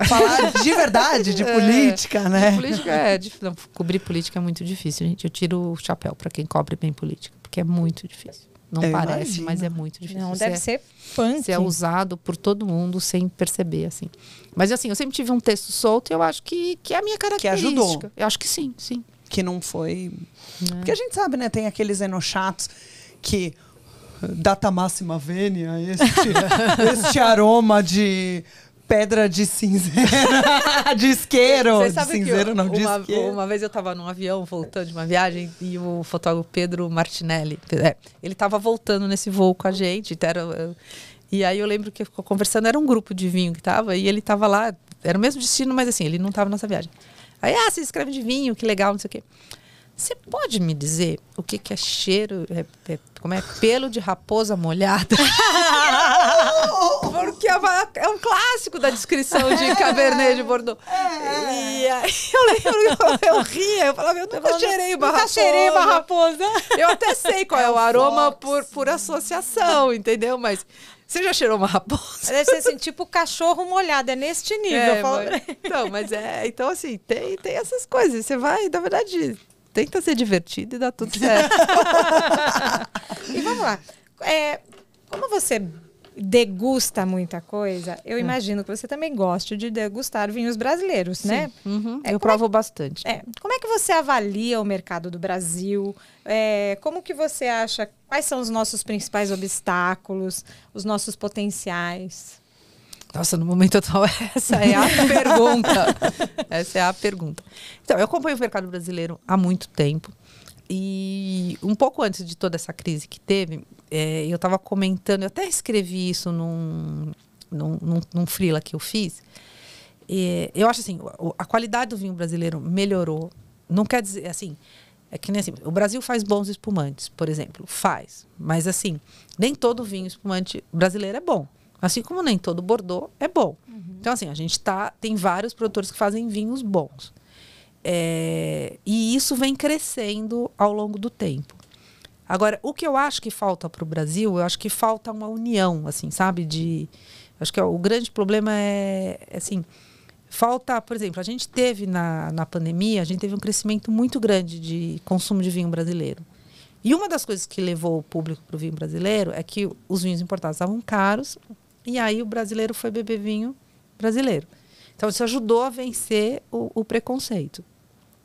falar de verdade de política, né? De política não, cobrir política é muito difícil, gente. Eu tiro o chapéu para quem cobre bem política, porque é muito difícil. Não parece, mas é muito difícil. Não, deve ser punk. Você é usado por todo mundo sem perceber, assim. Mas, assim, eu sempre tive um texto solto e eu acho que é a minha característica. Que ajudou. Eu acho que sim. Que não foi... Porque a gente sabe, né? Tem aqueles enochatos que... Data máxima vênia, este aroma de... Pedra de cinzeiro, de isqueiro. Você sabe de cinzeiro, não, de isqueiro. Uma vez eu estava num avião voltando de uma viagem e o fotógrafo Pedro Martinelli, ele estava voltando nesse voo com a gente. E aí eu lembro que ficou conversando, era um grupo de vinho que estava, e ele estava lá, era o mesmo destino, mas assim, ele não estava nessa viagem. Aí, você escreve de vinho, que legal, não sei o quê. Você pode me dizer o que é cheiro, como é pelo de raposa molhada? Porque é um clássico da descrição de Cabernet de Bordeaux. E aí eu lembro, eu ria, eu falava, eu nunca cheirei uma raposa. Eu até sei qual é o aroma por associação, entendeu? Mas você já cheirou uma raposa? Deve ser assim, tipo cachorro molhado, é neste nível. Então assim, tem essas coisas. Você vai, na verdade... Tenta ser divertido e dá tudo certo. E vamos lá. Como você degusta muita coisa, eu imagino que você também goste de degustar vinhos brasileiros, né? Eu provo bastante. Como é que você avalia o mercado do Brasil? Como que você acha... Quais são os nossos principais obstáculos? Os nossos potenciais? Nossa, no momento atual, essa é a pergunta. Essa é a pergunta. Então, eu acompanho o mercado brasileiro há muito tempo. E um pouco antes de toda essa crise que teve, eu estava comentando, eu até escrevi isso num freela que eu fiz. Eu acho assim, a qualidade do vinho brasileiro melhorou. Não quer dizer, assim, é que nem assim, o Brasil faz bons espumantes, por exemplo. Faz. Mas, assim, nem todo vinho espumante brasileiro é bom. Assim como nem todo Bordeaux é bom. Então, assim, a gente tem vários produtores que fazem vinhos bons. E isso vem crescendo ao longo do tempo. Agora, o que eu acho que falta para o Brasil, eu acho que falta uma união, assim, sabe? Acho que o grande problema assim, falta, por exemplo, a gente teve na pandemia, a gente teve um crescimento muito grande de consumo de vinho brasileiro. E uma das coisas que levou o público para o vinho brasileiro é que os vinhos importados estavam caros. E aí o brasileiro foi beber vinho brasileiro. Então, isso ajudou a vencer o preconceito.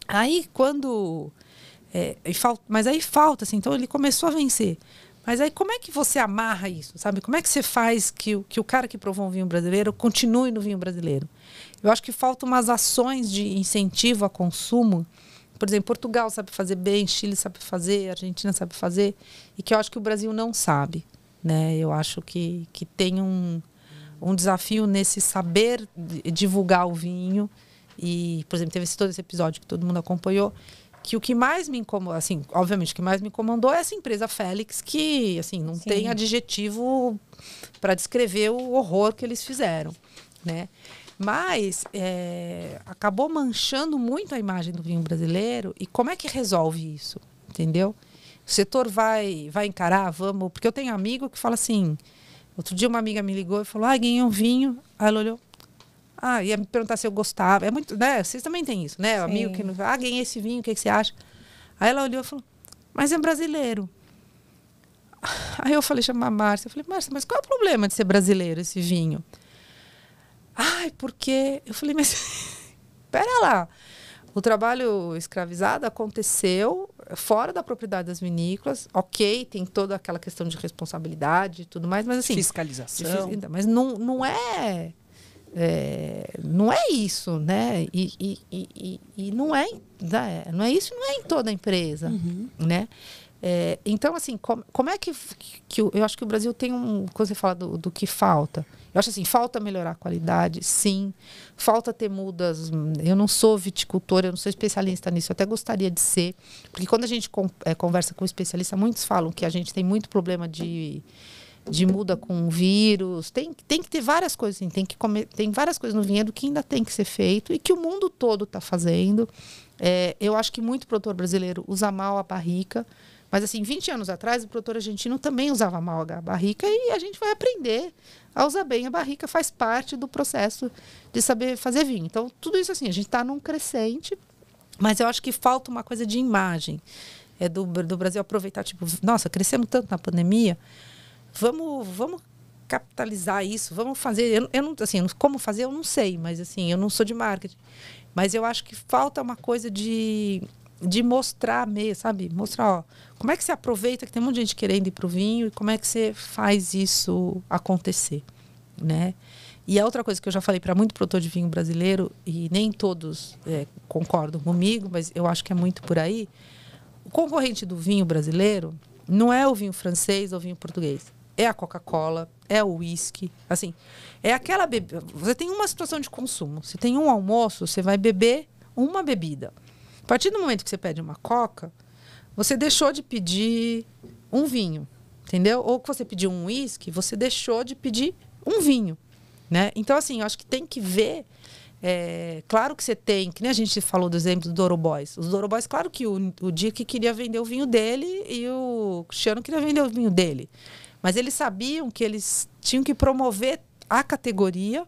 Aí, quando Mas aí falta, assim, então ele começou a vencer. Mas aí como é que você amarra isso, sabe? Como é que você faz que o cara que provou um vinho brasileiro continue no vinho brasileiro? Eu acho que faltam umas ações de incentivo a consumo. Por exemplo, Portugal sabe fazer bem, Chile sabe fazer, Argentina sabe fazer, e que eu acho que o Brasil não sabe, né? Eu acho que tem um desafio nesse saber divulgar o vinho. E, por exemplo, teve todo esse episódio que todo mundo acompanhou, que o que mais me incomodou, assim, obviamente, o que mais me incomodou é essa empresa Félix, que, assim, não tem adjetivo para descrever o horror que eles fizeram, né? Mas acabou manchando muito a imagem do vinho brasileiro. E como é que resolve isso? Entendeu? O setor vai encarar, vamos... Porque eu tenho amigo que fala assim... Outro dia uma amiga me ligou e falou, ganhei um vinho. Aí ela olhou... ia me perguntar se eu gostava. É muito, né? Vocês também têm isso, né? O amigo que não... ganhei esse vinho, o que você acha? Aí ela olhou e falou, mas é brasileiro. Aí eu falei, chama a Márcia. Eu falei, Márcia, mas qual é o problema de ser brasileiro, esse vinho? Porque... Eu falei, mas... Pera lá. O trabalho escravizado aconteceu fora da propriedade das vinícolas. Ok, tem toda aquela questão de responsabilidade e tudo mais, mas assim... Fiscalização. Mas não é isso, né? E não é isso, não é em toda a empresa, né? Então, assim, como é que eu acho que o Brasil tem quando você fala do que falta, eu acho assim, falta melhorar a qualidade, sim, falta ter mudas. Eu não sou viticultora, eu não sou especialista nisso, eu até gostaria de ser, porque quando a gente conversa com especialista, muitos falam que a gente tem muito problema de muda com vírus, tem que ter várias coisas, assim, tem várias coisas no vinhedo que ainda tem que ser feito e que o mundo todo está fazendo. Eu acho que muito produtor brasileiro usa mal a barrica, mas assim, 20 anos atrás o produtor argentino também usava mal a barrica e a gente vai aprender a usar bem a barrica, faz parte do processo de saber fazer vinho. Então, tudo isso assim, a gente está num crescente, mas eu acho que falta uma coisa de imagem do Brasil aproveitar, tipo, nossa, crescemos tanto na pandemia, vamos capitalizar isso, vamos fazer. Eu não, assim, como fazer, eu não sei, mas assim, eu não sou de marketing. Mas eu acho que falta uma coisa de mostrar meio, sabe? Mostrar, como é que você aproveita que tem um monte de gente querendo ir para o vinho e como é que você faz isso acontecer, né? E a outra coisa que eu já falei para muito produtor de vinho brasileiro, e nem todos concordam comigo, mas eu acho que é muito por aí, o concorrente do vinho brasileiro não é o vinho francês ou o vinho português. É a Coca-Cola, é o whisky, assim, é aquela bebida. Você tem uma situação de consumo, você tem um almoço, você vai beber uma bebida. A partir do momento que você pede uma Coca, você deixou de pedir um vinho, entendeu? Ou que você pediu um whisky, você deixou de pedir um vinho, né? Então, assim, eu acho que tem que ver. Claro que você tem, que nem a gente falou do exemplo do Douro Boys. Os Douro Boys, claro que o Dick queria vender o vinho dele e o Cristiano queria vender o vinho dele. Mas eles sabiam que eles tinham que promover a categoria,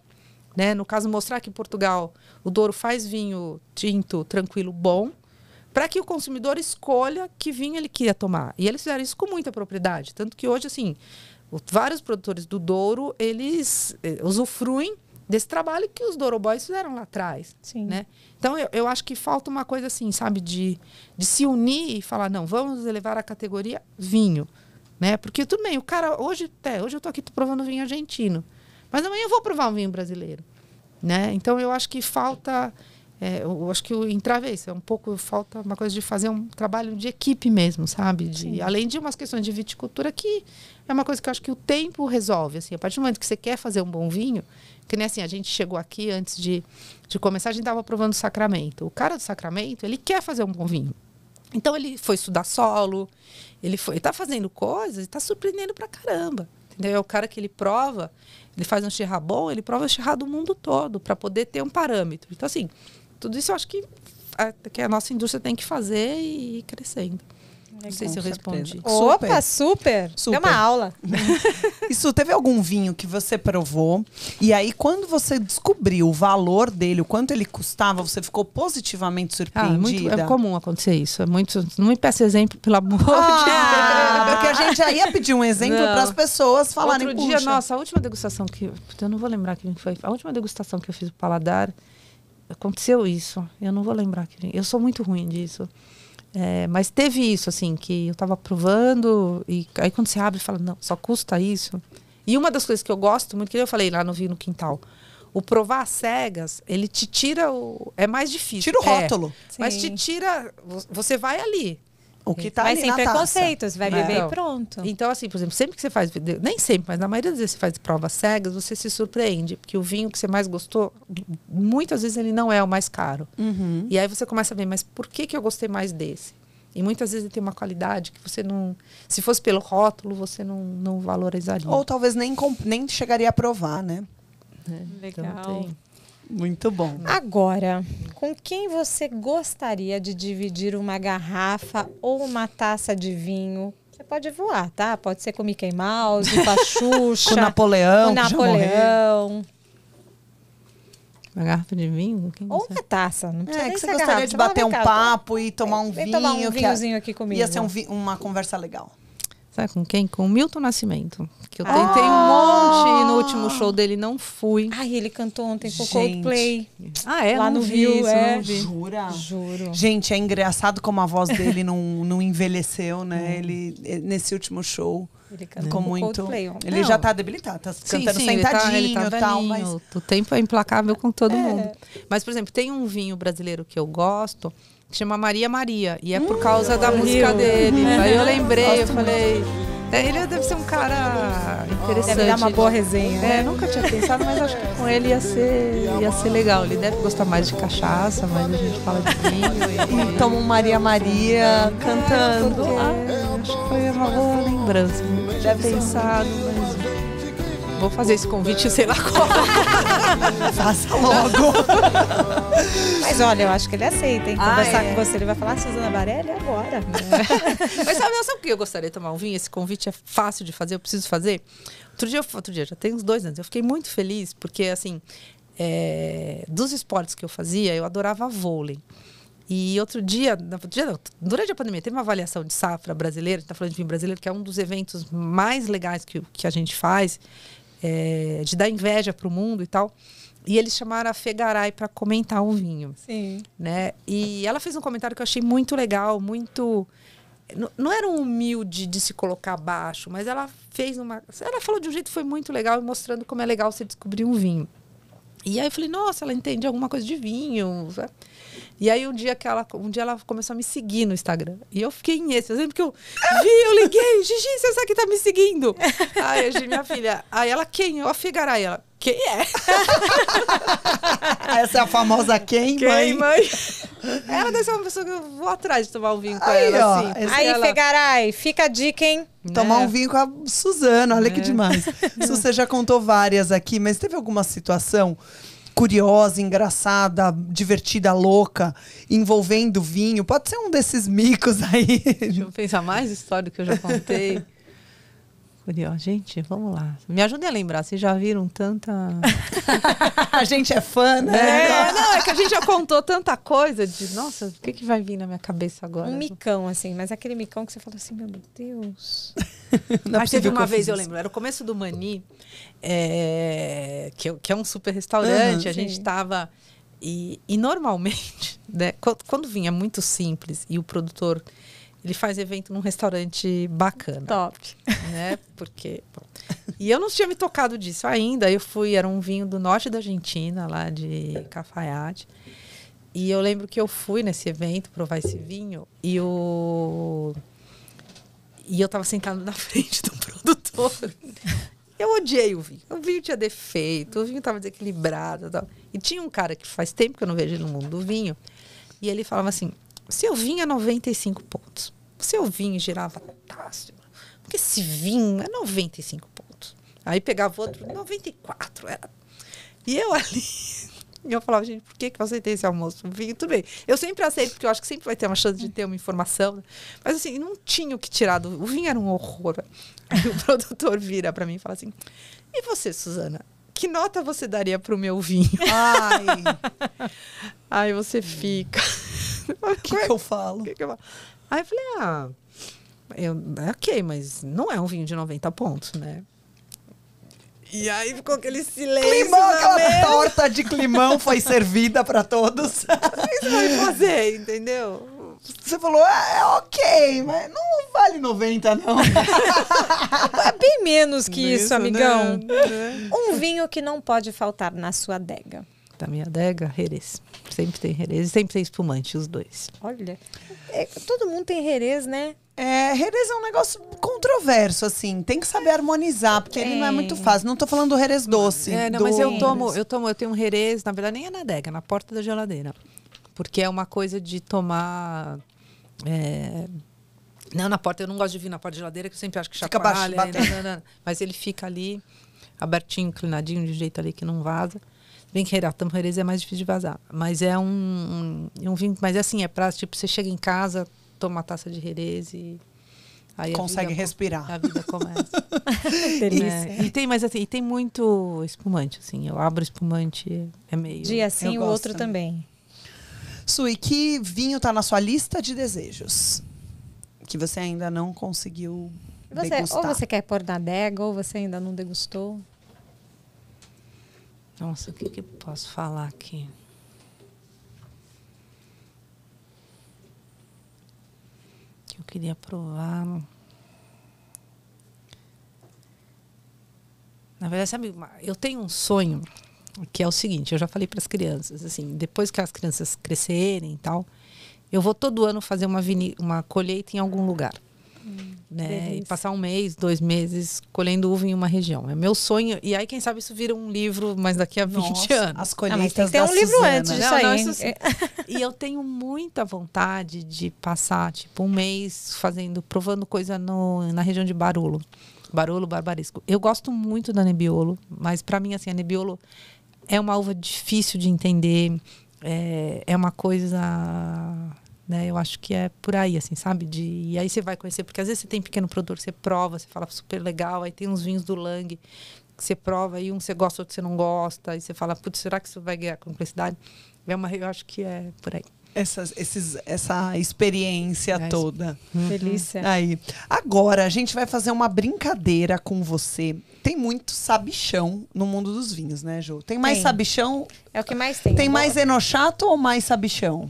né? No caso, mostrar que em Portugal o Douro faz vinho tinto, tranquilo, bom, para que o consumidor escolha que vinho ele queria tomar. E eles fizeram isso com muita propriedade. Tanto que hoje, assim, vários produtores do Douro, eles usufruem desse trabalho que os Douro Boys fizeram lá atrás. Sim. Né? Então, eu acho que falta uma coisa assim, sabe? De se unir e falar, não, vamos elevar a categoria vinho. Né? Porque tudo bem, o cara, hoje eu tô aqui provando vinho argentino, mas amanhã eu vou provar um vinho brasileiro, né? Então eu acho que falta, eu acho que o entrave é isso, falta uma coisa de fazer um trabalho de equipe mesmo, sabe? Além de umas questões de viticultura, que é uma coisa que eu acho que o tempo resolve, assim, a partir do momento que você quer fazer um bom vinho, que nem assim, a gente chegou aqui antes de começar, a gente estava provando o Sacramento. O cara do Sacramento, ele quer fazer um bom vinho. Então, ele foi estudar solo, ele tá fazendo coisas e tá surpreendendo pra caramba. Entendeu? É o cara que ele prova, ele faz um Shiraz bom, ele prova o Shiraz do mundo todo, para poder ter um parâmetro. Então, assim, tudo isso eu acho que a nossa indústria tem que fazer e ir crescendo. Não sei se eu respondi. Opa, super! Deu uma aula. Isso, teve algum vinho que você provou e aí quando você descobriu o valor dele, o quanto ele custava, você ficou positivamente surpreendida? É comum acontecer isso. Não me peça exemplo, pelo amor de Deus. Porque a gente já ia pedir um exemplo para as pessoas falarem. Outro dia, nossa, a última degustação que... Eu não vou lembrar quem foi. A última degustação que eu fiz o paladar, aconteceu isso. Eu não vou lembrar. Eu sou muito ruim disso. Mas teve isso, assim, que eu tava provando, e aí quando você abre e fala, não, só custa isso. E uma das coisas que eu gosto muito, que eu falei lá no Vinho no Quintal, o provar às cegas, ele te tira o... É mais difícil. Tira o rótulo. Mas te tira... Você vai ali. O que tá mas ali sem na preconceitos, taça. vai beber e pronto. Então, assim, por exemplo, sempre que você faz... Nem sempre, mas na maioria das vezes você faz provas cegas, você se surpreende. Porque o vinho que você mais gostou, muitas vezes ele não é o mais caro. Uhum. E aí você começa a ver, mas por que eu gostei mais desse? E muitas vezes ele tem uma qualidade que você não... Se fosse pelo rótulo, você não valorizaria. Ou talvez nem chegaria a provar, né? Legal. Então, muito bom. Agora, com quem você gostaria de dividir uma garrafa ou uma taça de vinho? Você pode voar, tá? Pode ser com Mickey Mouse, com a Xuxa. Com o Napoleão. Com Napoleão. Uma garrafa de vinho? Ou uma taça. Não precisa nem que você ser gostaria garrafa. de bater um papo e tomar um Vem vinho. tomar um vinhozinho aqui comigo. Ia ser uma conversa legal. Sabe com quem? Com o Milton Nascimento. Que eu tentei um monte e no último show dele não fui. Ai, ele cantou ontem com o Coldplay. Lá no vi, Rio, não vi. Jura? Juro. Gente, é engraçado como a voz dele não envelheceu, né? Ele, nesse último show, Ele cantou ficou com o muito... Coldplay ontem. Ele já tá debilitado, tá cantando sentadinho ele tá e tal, velhinho, mas... O tempo é implacável com todo mundo. Mas, por exemplo, tem um vinho brasileiro que eu gosto, que chama Maria Maria. E é por causa da música dele. Aí eu lembrei, eu falei... ele deve ser um cara interessante. Deve dar uma boa resenha. Né? Nunca tinha pensado, mas acho que com ele ia ser legal. Ele deve gostar mais de cachaça, mas a gente fala de vinho. E toma um Maria Maria cantando. Acho que foi uma boa lembrança. Deve ser pensado, mas vou fazer esse convite, sei lá qual. Faça logo. Mas olha, eu acho que ele aceita, hein? Conversar com você, ele vai falar, Suzana Varelli, agora. Mas sabe o que eu gostaria de tomar um vinho? Esse convite é fácil de fazer, eu preciso fazer. Outro dia, já tem uns 2 anos, eu fiquei muito feliz, porque, assim, dos esportes que eu fazia, eu adorava vôlei. E durante a pandemia, teve uma avaliação de safra brasileira, a gente está falando de vinho brasileiro, que é um dos eventos mais legais que a gente faz, de dar inveja para o mundo e tal. E eles chamaram a Fegaray para comentar um vinho. Sim. Né? E ela fez um comentário que eu achei muito legal, muito... Não era um humilde de se colocar abaixo, mas ela fez ela falou de um jeito que foi muito legal, mostrando como é legal você descobrir um vinho. E aí eu falei, nossa, ela entende alguma coisa de vinho, sabe? E aí um dia ela começou a me seguir no Instagram. E eu fiquei em esse. Eu lembro que eu liguei, Gigi, você sabe que tá me seguindo? Aí a Gigi, minha filha, aí ela, quem? Eu, a Fegaray. Ela, quem é? Essa é a famosa quem, mãe? Ela deve ser uma pessoa que eu vou atrás de tomar um vinho com aí, ela, ó, assim. Aí, Fegaray, fica a dica, hein? Tomar um vinho com a Suzana, olha que demais. Você já contou várias aqui, mas teve alguma situação curiosa, engraçada, divertida, louca, envolvendo vinho? Pode ser um desses micos aí. Deixa eu pensar mais história que eu já contei. Curioso. Gente, vamos lá. Me ajudem a lembrar, vocês já viram tanta... A gente é fã, né? Não, é que a gente já contou tanta coisa de, nossa, o que vai vir na minha cabeça agora? Um micão, assim, mas aquele micão que você falou assim, meu Deus. Mas teve uma vez, eu lembro, era o começo do Mani, que é um super restaurante, a gente tava... E normalmente, né, quando vinha muito simples e o produtor... Ele faz evento num restaurante bacana. Top. Né? Porque... Bom. E eu não tinha me tocado disso ainda. Era um vinho do norte da Argentina, lá de Cafayate. E eu lembro que eu fui nesse evento provar esse vinho e eu estava sentado na frente do produtor. Eu odiei o vinho. O vinho tinha defeito, o vinho estava desequilibrado. Tal. E tinha um cara que faz tempo que eu não vejo ele no mundo do vinho. E ele falava assim... Seu vinho é 95 pontos. Seu vinho girava fantástico. Porque esse vinho é 95 pontos. Aí pegava outro, 94. E eu ali... E eu falava, gente, por que eu aceitei esse almoço? O vinho, tudo bem. Eu sempre aceito, porque eu acho que sempre vai ter uma chance de ter uma informação. Mas assim, não tinha o que tirar. O vinho era um horror. Aí o produtor vira pra mim e fala assim, e você, Suzana? Que nota você daria pro meu vinho? Ai. Aí você fica... O que eu falo? Aí eu falei, ok, mas não é um vinho de 90 pontos, né? E aí ficou aquele silêncio. Climão, aquela torta de climão foi servida para todos. O que você vai fazer, entendeu? Você falou, é ok, mas não vale 90, não. É bem menos que isso, amigão. Né? Um vinho que não pode faltar na sua adega. Da minha adega, Jerez. Sempre tem Jerez e sempre tem espumante, os dois. Olha, todo mundo tem Jerez, né? Jerez é um negócio controverso, assim. Tem que saber harmonizar, porque ele não é muito fácil. Não tô falando do Jerez doce. Mas eu tenho um Jerez, na verdade nem é na adega, na porta da geladeira. Porque é uma coisa de tomar... Não, na porta, eu não gosto de vir na porta da geladeira, que eu sempre acho que chacoalha. Não. Mas ele fica ali, abertinho, inclinadinho, de jeito ali que não vaza. Bem que a tampa Jerez é mais difícil de vazar. Mas é um vinho... Mas assim, é pra, tipo, você chega em casa, toma uma taça de Jerez e... Aí consegue respirar. A vida começa. E tem muito espumante, assim. Eu abro espumante, é meio... Dia sim, o outro também. Sui, que vinho tá na sua lista de desejos? Que você ainda não conseguiu degustar. Ou você quer pôr na adega, ou você ainda não degustou. Nossa, o que eu posso falar aqui? Que eu queria provar. Na verdade, sabe, eu tenho um sonho que é o seguinte, eu já falei para as crianças, assim, depois que as crianças crescerem e tal, eu vou todo ano fazer uma colheita em algum lugar. Né? E passar 1 mês, 2 meses colhendo uva em uma região. É meu sonho. E aí, quem sabe, isso vira um livro, mas daqui a 20 anos. As colheitas tem que ter um livro antes disso aí. Isso sim. E eu tenho muita vontade de passar, tipo, 1 mês provando coisa na região de Barolo, Barbaresco. Eu gosto muito da Nebbiolo, mas para mim, assim, a Nebbiolo é uma uva difícil de entender. É uma coisa... Né, eu acho que é por aí, assim, sabe? E aí você vai conhecer, porque às vezes você tem pequeno produtor, você prova, você fala super legal, aí tem uns vinhos do Lang que você prova, aí um você gosta, outro você não gosta, aí você fala, putz, será que isso vai ganhar complexidade? Eu acho que é por aí. Essa experiência toda. Delícia. Aí. Agora, a gente vai fazer uma brincadeira com você. Tem muito sabichão no mundo dos vinhos, né, Ju? Tem mais sabichão? É o que mais tem. Tem mais enochato ou mais sabichão?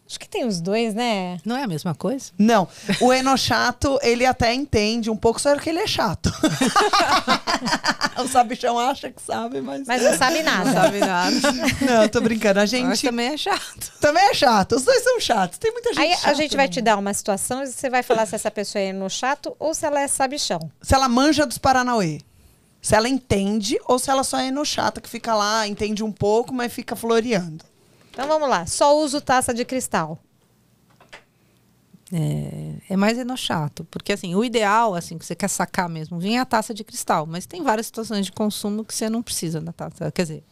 Acho que tem os dois, né? Não é a mesma coisa? Não. O enochato, ele até entende um pouco, só que ele é chato. O sabichão acha que sabe, mas não sabe nada. Não sabe nada. Não, tô brincando. A gente... Mas também é chato. Também é chato. Os dois são chatos. Tem muita gente Aí chata, a gente vai te dar uma situação e você vai falar se essa pessoa é enochato ou se ela é sabichão. Se ela manja dos Paranauê. Se ela entende ou se ela só é enochata, que fica lá, entende um pouco, mas fica floreando. Então vamos lá. Só uso taça de cristal. É mais enochato. Porque assim, o ideal, assim, que você quer sacar mesmo, vinho é a taça de cristal. Mas tem várias situações de consumo que você não precisa da taça. Quer dizer,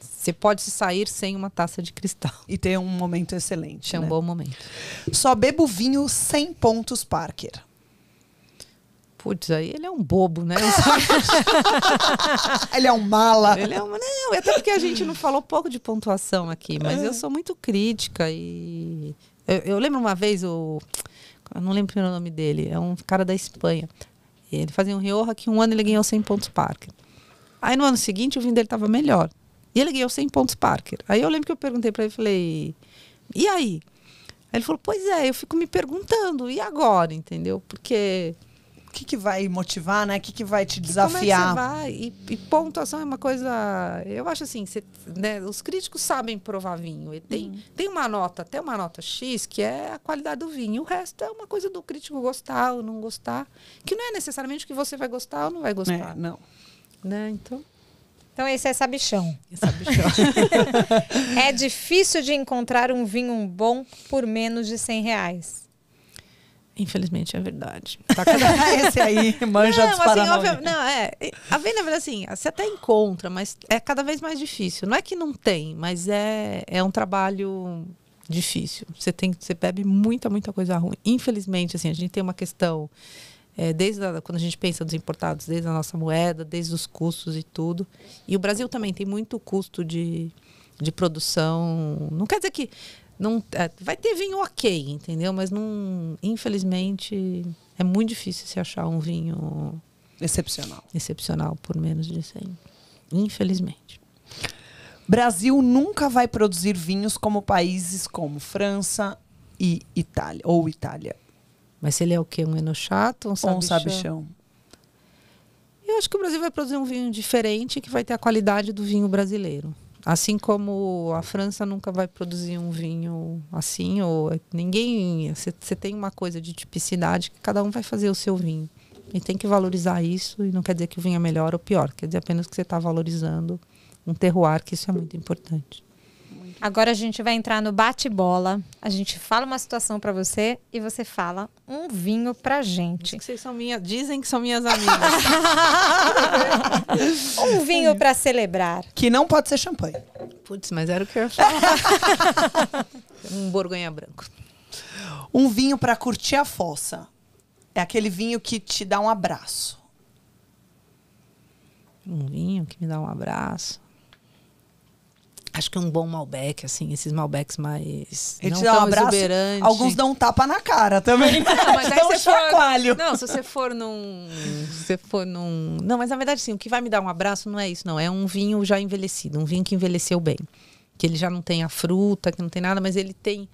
você pode sair sem uma taça de cristal. E ter um momento excelente. É um bom momento. Só bebo vinho 100 pontos Parker. Putz, aí ele é um bobo, né? Ele é um mala. Não, até porque a gente não falou pouco de pontuação aqui, mas eu sou muito crítica e... Eu lembro uma vez, eu não lembro o nome dele, é um cara da Espanha. Ele fazia um Rioja que 1 ano ele ganhou 100 pontos Parker. Aí no ano seguinte o vinho dele estava melhor. E ele ganhou 100 pontos Parker. Aí eu lembro que eu perguntei para ele, falei, e aí? Aí ele falou, pois é, eu fico me perguntando, e agora, entendeu? Porque... O que vai motivar, né? O que vai te desafiar? Como é que você vai? E pontuação é uma coisa... Eu acho assim, né, os críticos sabem provar vinho. Tem uma nota, até uma nota X, que é a qualidade do vinho. O resto é uma coisa do crítico gostar ou não gostar. Que não é necessariamente que você vai gostar ou não vai gostar. Não. Né? Então esse é sabichão. É É difícil de encontrar um vinho bom por menos de R$100. Infelizmente é verdade. Esse aí manja dos Paranauê. A venda, na verdade, assim, você até encontra, mas é cada vez mais difícil. Não é que não tem, mas é um trabalho difícil. Você bebe muita coisa ruim. Infelizmente, assim, a gente tem uma questão, quando a gente pensa nos importados, desde a nossa moeda, desde os custos e tudo. E o Brasil também tem muito custo de produção. Não quer dizer que vai ter vinho ok, entendeu? Mas infelizmente é muito difícil se achar um vinho excepcional por menos de 100. Infelizmente. Brasil nunca vai produzir vinhos como países como França, e Itália, ou Itália. Mas se ele é o quê? Um enochato ou um sabichão? Eu acho que o Brasil vai produzir um vinho diferente que vai ter a qualidade do vinho brasileiro. Assim como a França nunca vai produzir um vinho assim, ou ninguém... Você tem uma coisa de tipicidade que cada um vai fazer o seu vinho. E tem que valorizar isso, e não quer dizer que o vinho é melhor ou pior, quer dizer apenas que você está valorizando um terroir, que isso é muito importante. Agora a gente vai entrar no bate-bola. A gente fala uma situação para você e você fala um vinho pra gente. Vocês são dizem que são minhas amigas. Um vinho para celebrar. Que não pode ser champanhe. Putz, mas era o que eu ia falar. Um Borgonha branco. Um vinho para curtir a fossa. É aquele vinho que te dá um abraço. Um vinho que me dá um abraço. Acho que um bom Malbec, assim, esses Malbecs mais Ele não te dá um tão abraço, exuberante. Alguns dão um tapa na cara também. Não, mas aí dá um chacoalho. Não, se você for num... Não, mas na verdade, sim, o que vai me dar um abraço não é isso, não. É um vinho já envelhecido, um vinho que envelheceu bem. Que ele já não tem a fruta, que não tem nada, mas ele tem...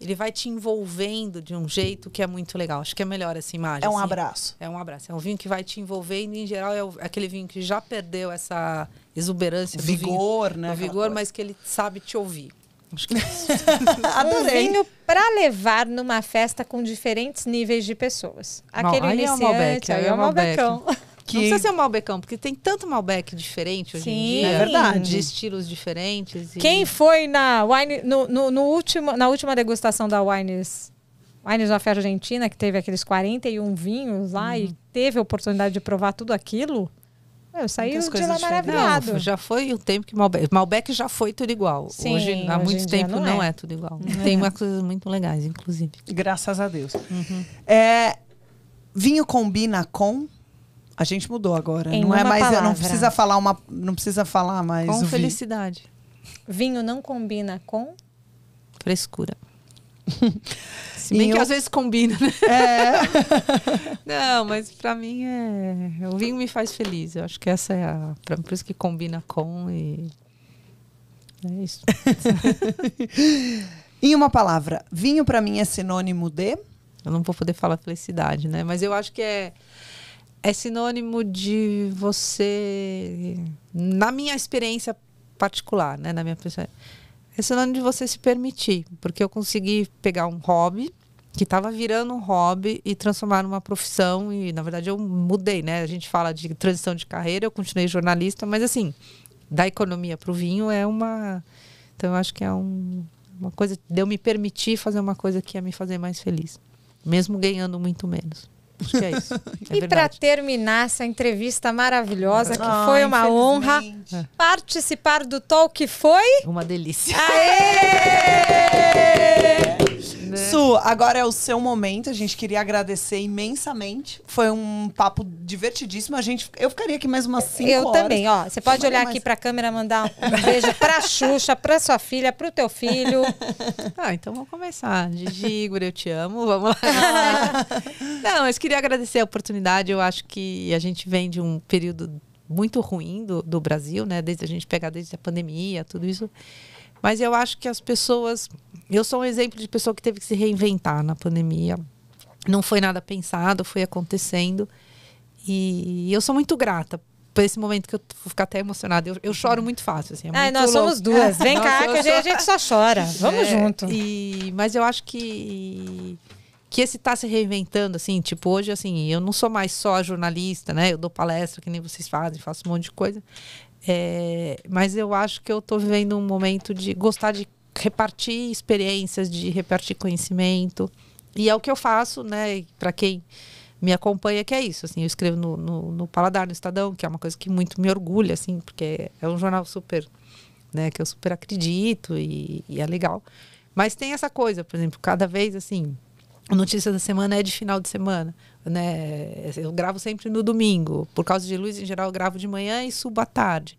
Ele vai te envolvendo de um jeito que é muito legal. Acho que é melhor essa imagem. É um assim. abraço. É um abraço. É um vinho que vai te envolvendo. Em geral, é aquele vinho que já perdeu essa exuberância do vigor, vinho, né? do vigor, mas que ele sabe te ouvir. Acho que é isso. Adorei. Um vinho para levar numa festa com diferentes níveis de pessoas. Aquele aí iniciante, é o Malbec, aí é o Malbecão. Não precisa ser um Malbecão, porque tem tanto Malbec diferente hoje em dia. É verdade. De estilos diferentes. Quem foi na wine, na última degustação da Wines da Fé Argentina, que teve aqueles 41 vinhos lá e teve a oportunidade de provar tudo aquilo, eu saí de lá maravilhado. Não, já foi o tempo que Malbec já foi tudo igual. Sim, hoje, há muito tempo, não é tudo igual. Tem umas coisas muito legais, inclusive. Graças a Deus. Vinho combina com... A gente mudou agora. Em não é mais, palavra. não precisa falar mais. Com felicidade. Vinho não combina com frescura. Se bem que às vezes combina, né? Não, mas pra mim o vinho me faz feliz. Eu acho que essa é por isso que combina com e é isso. Em uma palavra, vinho pra mim é sinônimo de? Eu não vou poder falar felicidade, né? Mas eu acho que é sinônimo de você, na minha experiência particular, né, na minha pessoa, é sinônimo de você se permitir, porque eu consegui pegar um hobby que estava virando um hobby e transformar numa profissão e, na verdade, eu mudei, né? A gente fala de transição de carreira, eu continuei jornalista, mas assim, da economia para o vinho é uma... Então, eu acho que é uma coisa de eu me permitir fazer uma coisa que ia me fazer mais feliz, mesmo ganhando muito menos. Acho que é isso. E para terminar essa entrevista maravilhosa, que foi uma honra participar do Talk, foi uma delícia. Aê! Su, agora é o seu momento. A gente queria agradecer imensamente. Foi um papo divertidíssimo. Eu ficaria aqui mais umas 5 horas. Eu também, ó. Você pode olhar aqui pra câmera, mandar um beijo pra Xuxa, pra sua filha, pro teu filho. Então vamos começar. Gigi, Igor, eu te amo. Vamos lá. Não, mas queria agradecer a oportunidade. Eu acho que a gente vem de um período muito ruim do Brasil, né? Desde a pandemia, tudo isso. Mas eu acho que as pessoas... Eu sou um exemplo de pessoa que teve que se reinventar na pandemia. Não foi nada pensado, foi acontecendo. E eu sou muito grata por esse momento que eu vou ficar até emocionada. Eu choro muito fácil. Assim, muito nós somos duas. Vem cá, que a gente só chora. Vamos junto. Mas eu acho que esse tá se reinventando, assim, tipo, hoje, assim, eu não sou mais só jornalista, né? Eu dou palestra, que nem vocês fazem, faço um monte de coisa. Mas eu acho que eu tô vivendo um momento de gostar de repartir experiências, de repartir conhecimento. E é o que eu faço, né? Para quem me acompanha, que é isso. Assim, eu escrevo no Paladar, no Estadão, que é uma coisa que muito me orgulha, assim, porque é um jornal super, né? Que eu super acredito e é legal. Mas tem essa coisa, por exemplo, cada vez, assim, a notícia da semana é de final de semana, né? Eu gravo sempre no domingo. Por causa de luz, em geral, eu gravo de manhã e subo à tarde.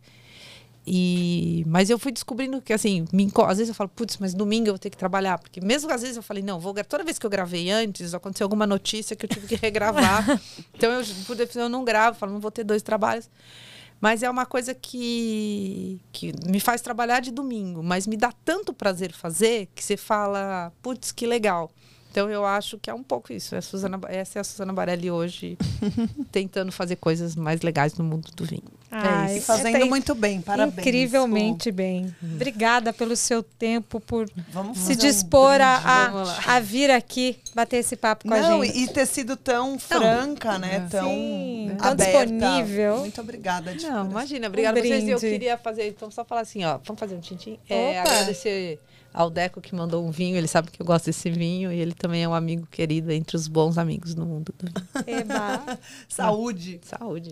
Mas eu fui descobrindo que, assim, às vezes eu falo, putz, mas domingo eu vou ter que trabalhar. Porque mesmo às vezes eu falei, não, toda vez que eu gravei antes, aconteceu alguma notícia que eu tive que regravar. Então, por definição, eu não gravo, falo, não vou ter 2 trabalhos. Mas é uma coisa que me faz trabalhar de domingo, mas me dá tanto prazer fazer que você fala, putz, que legal. Então, eu acho que é um pouco isso. Essa é a Suzana Barelli hoje, tentando fazer coisas mais legais no mundo do vinho. É isso. Fazendo muito bem, parabéns. Incrivelmente bem. Obrigada pelo seu tempo, por se dispor a vir aqui bater esse papo com a gente. E ter sido tão franca, né? Tão aberta. Disponível. Muito obrigada. Não, imagina. Obrigada a vocês. Eu queria fazer, então, só falar assim, ó. Vamos fazer um tintim. Agradecer ao Deco, que mandou um vinho. Ele sabe que eu gosto desse vinho. E ele também é um amigo querido entre os bons amigos no mundo do vinho. Saúde. Saúde.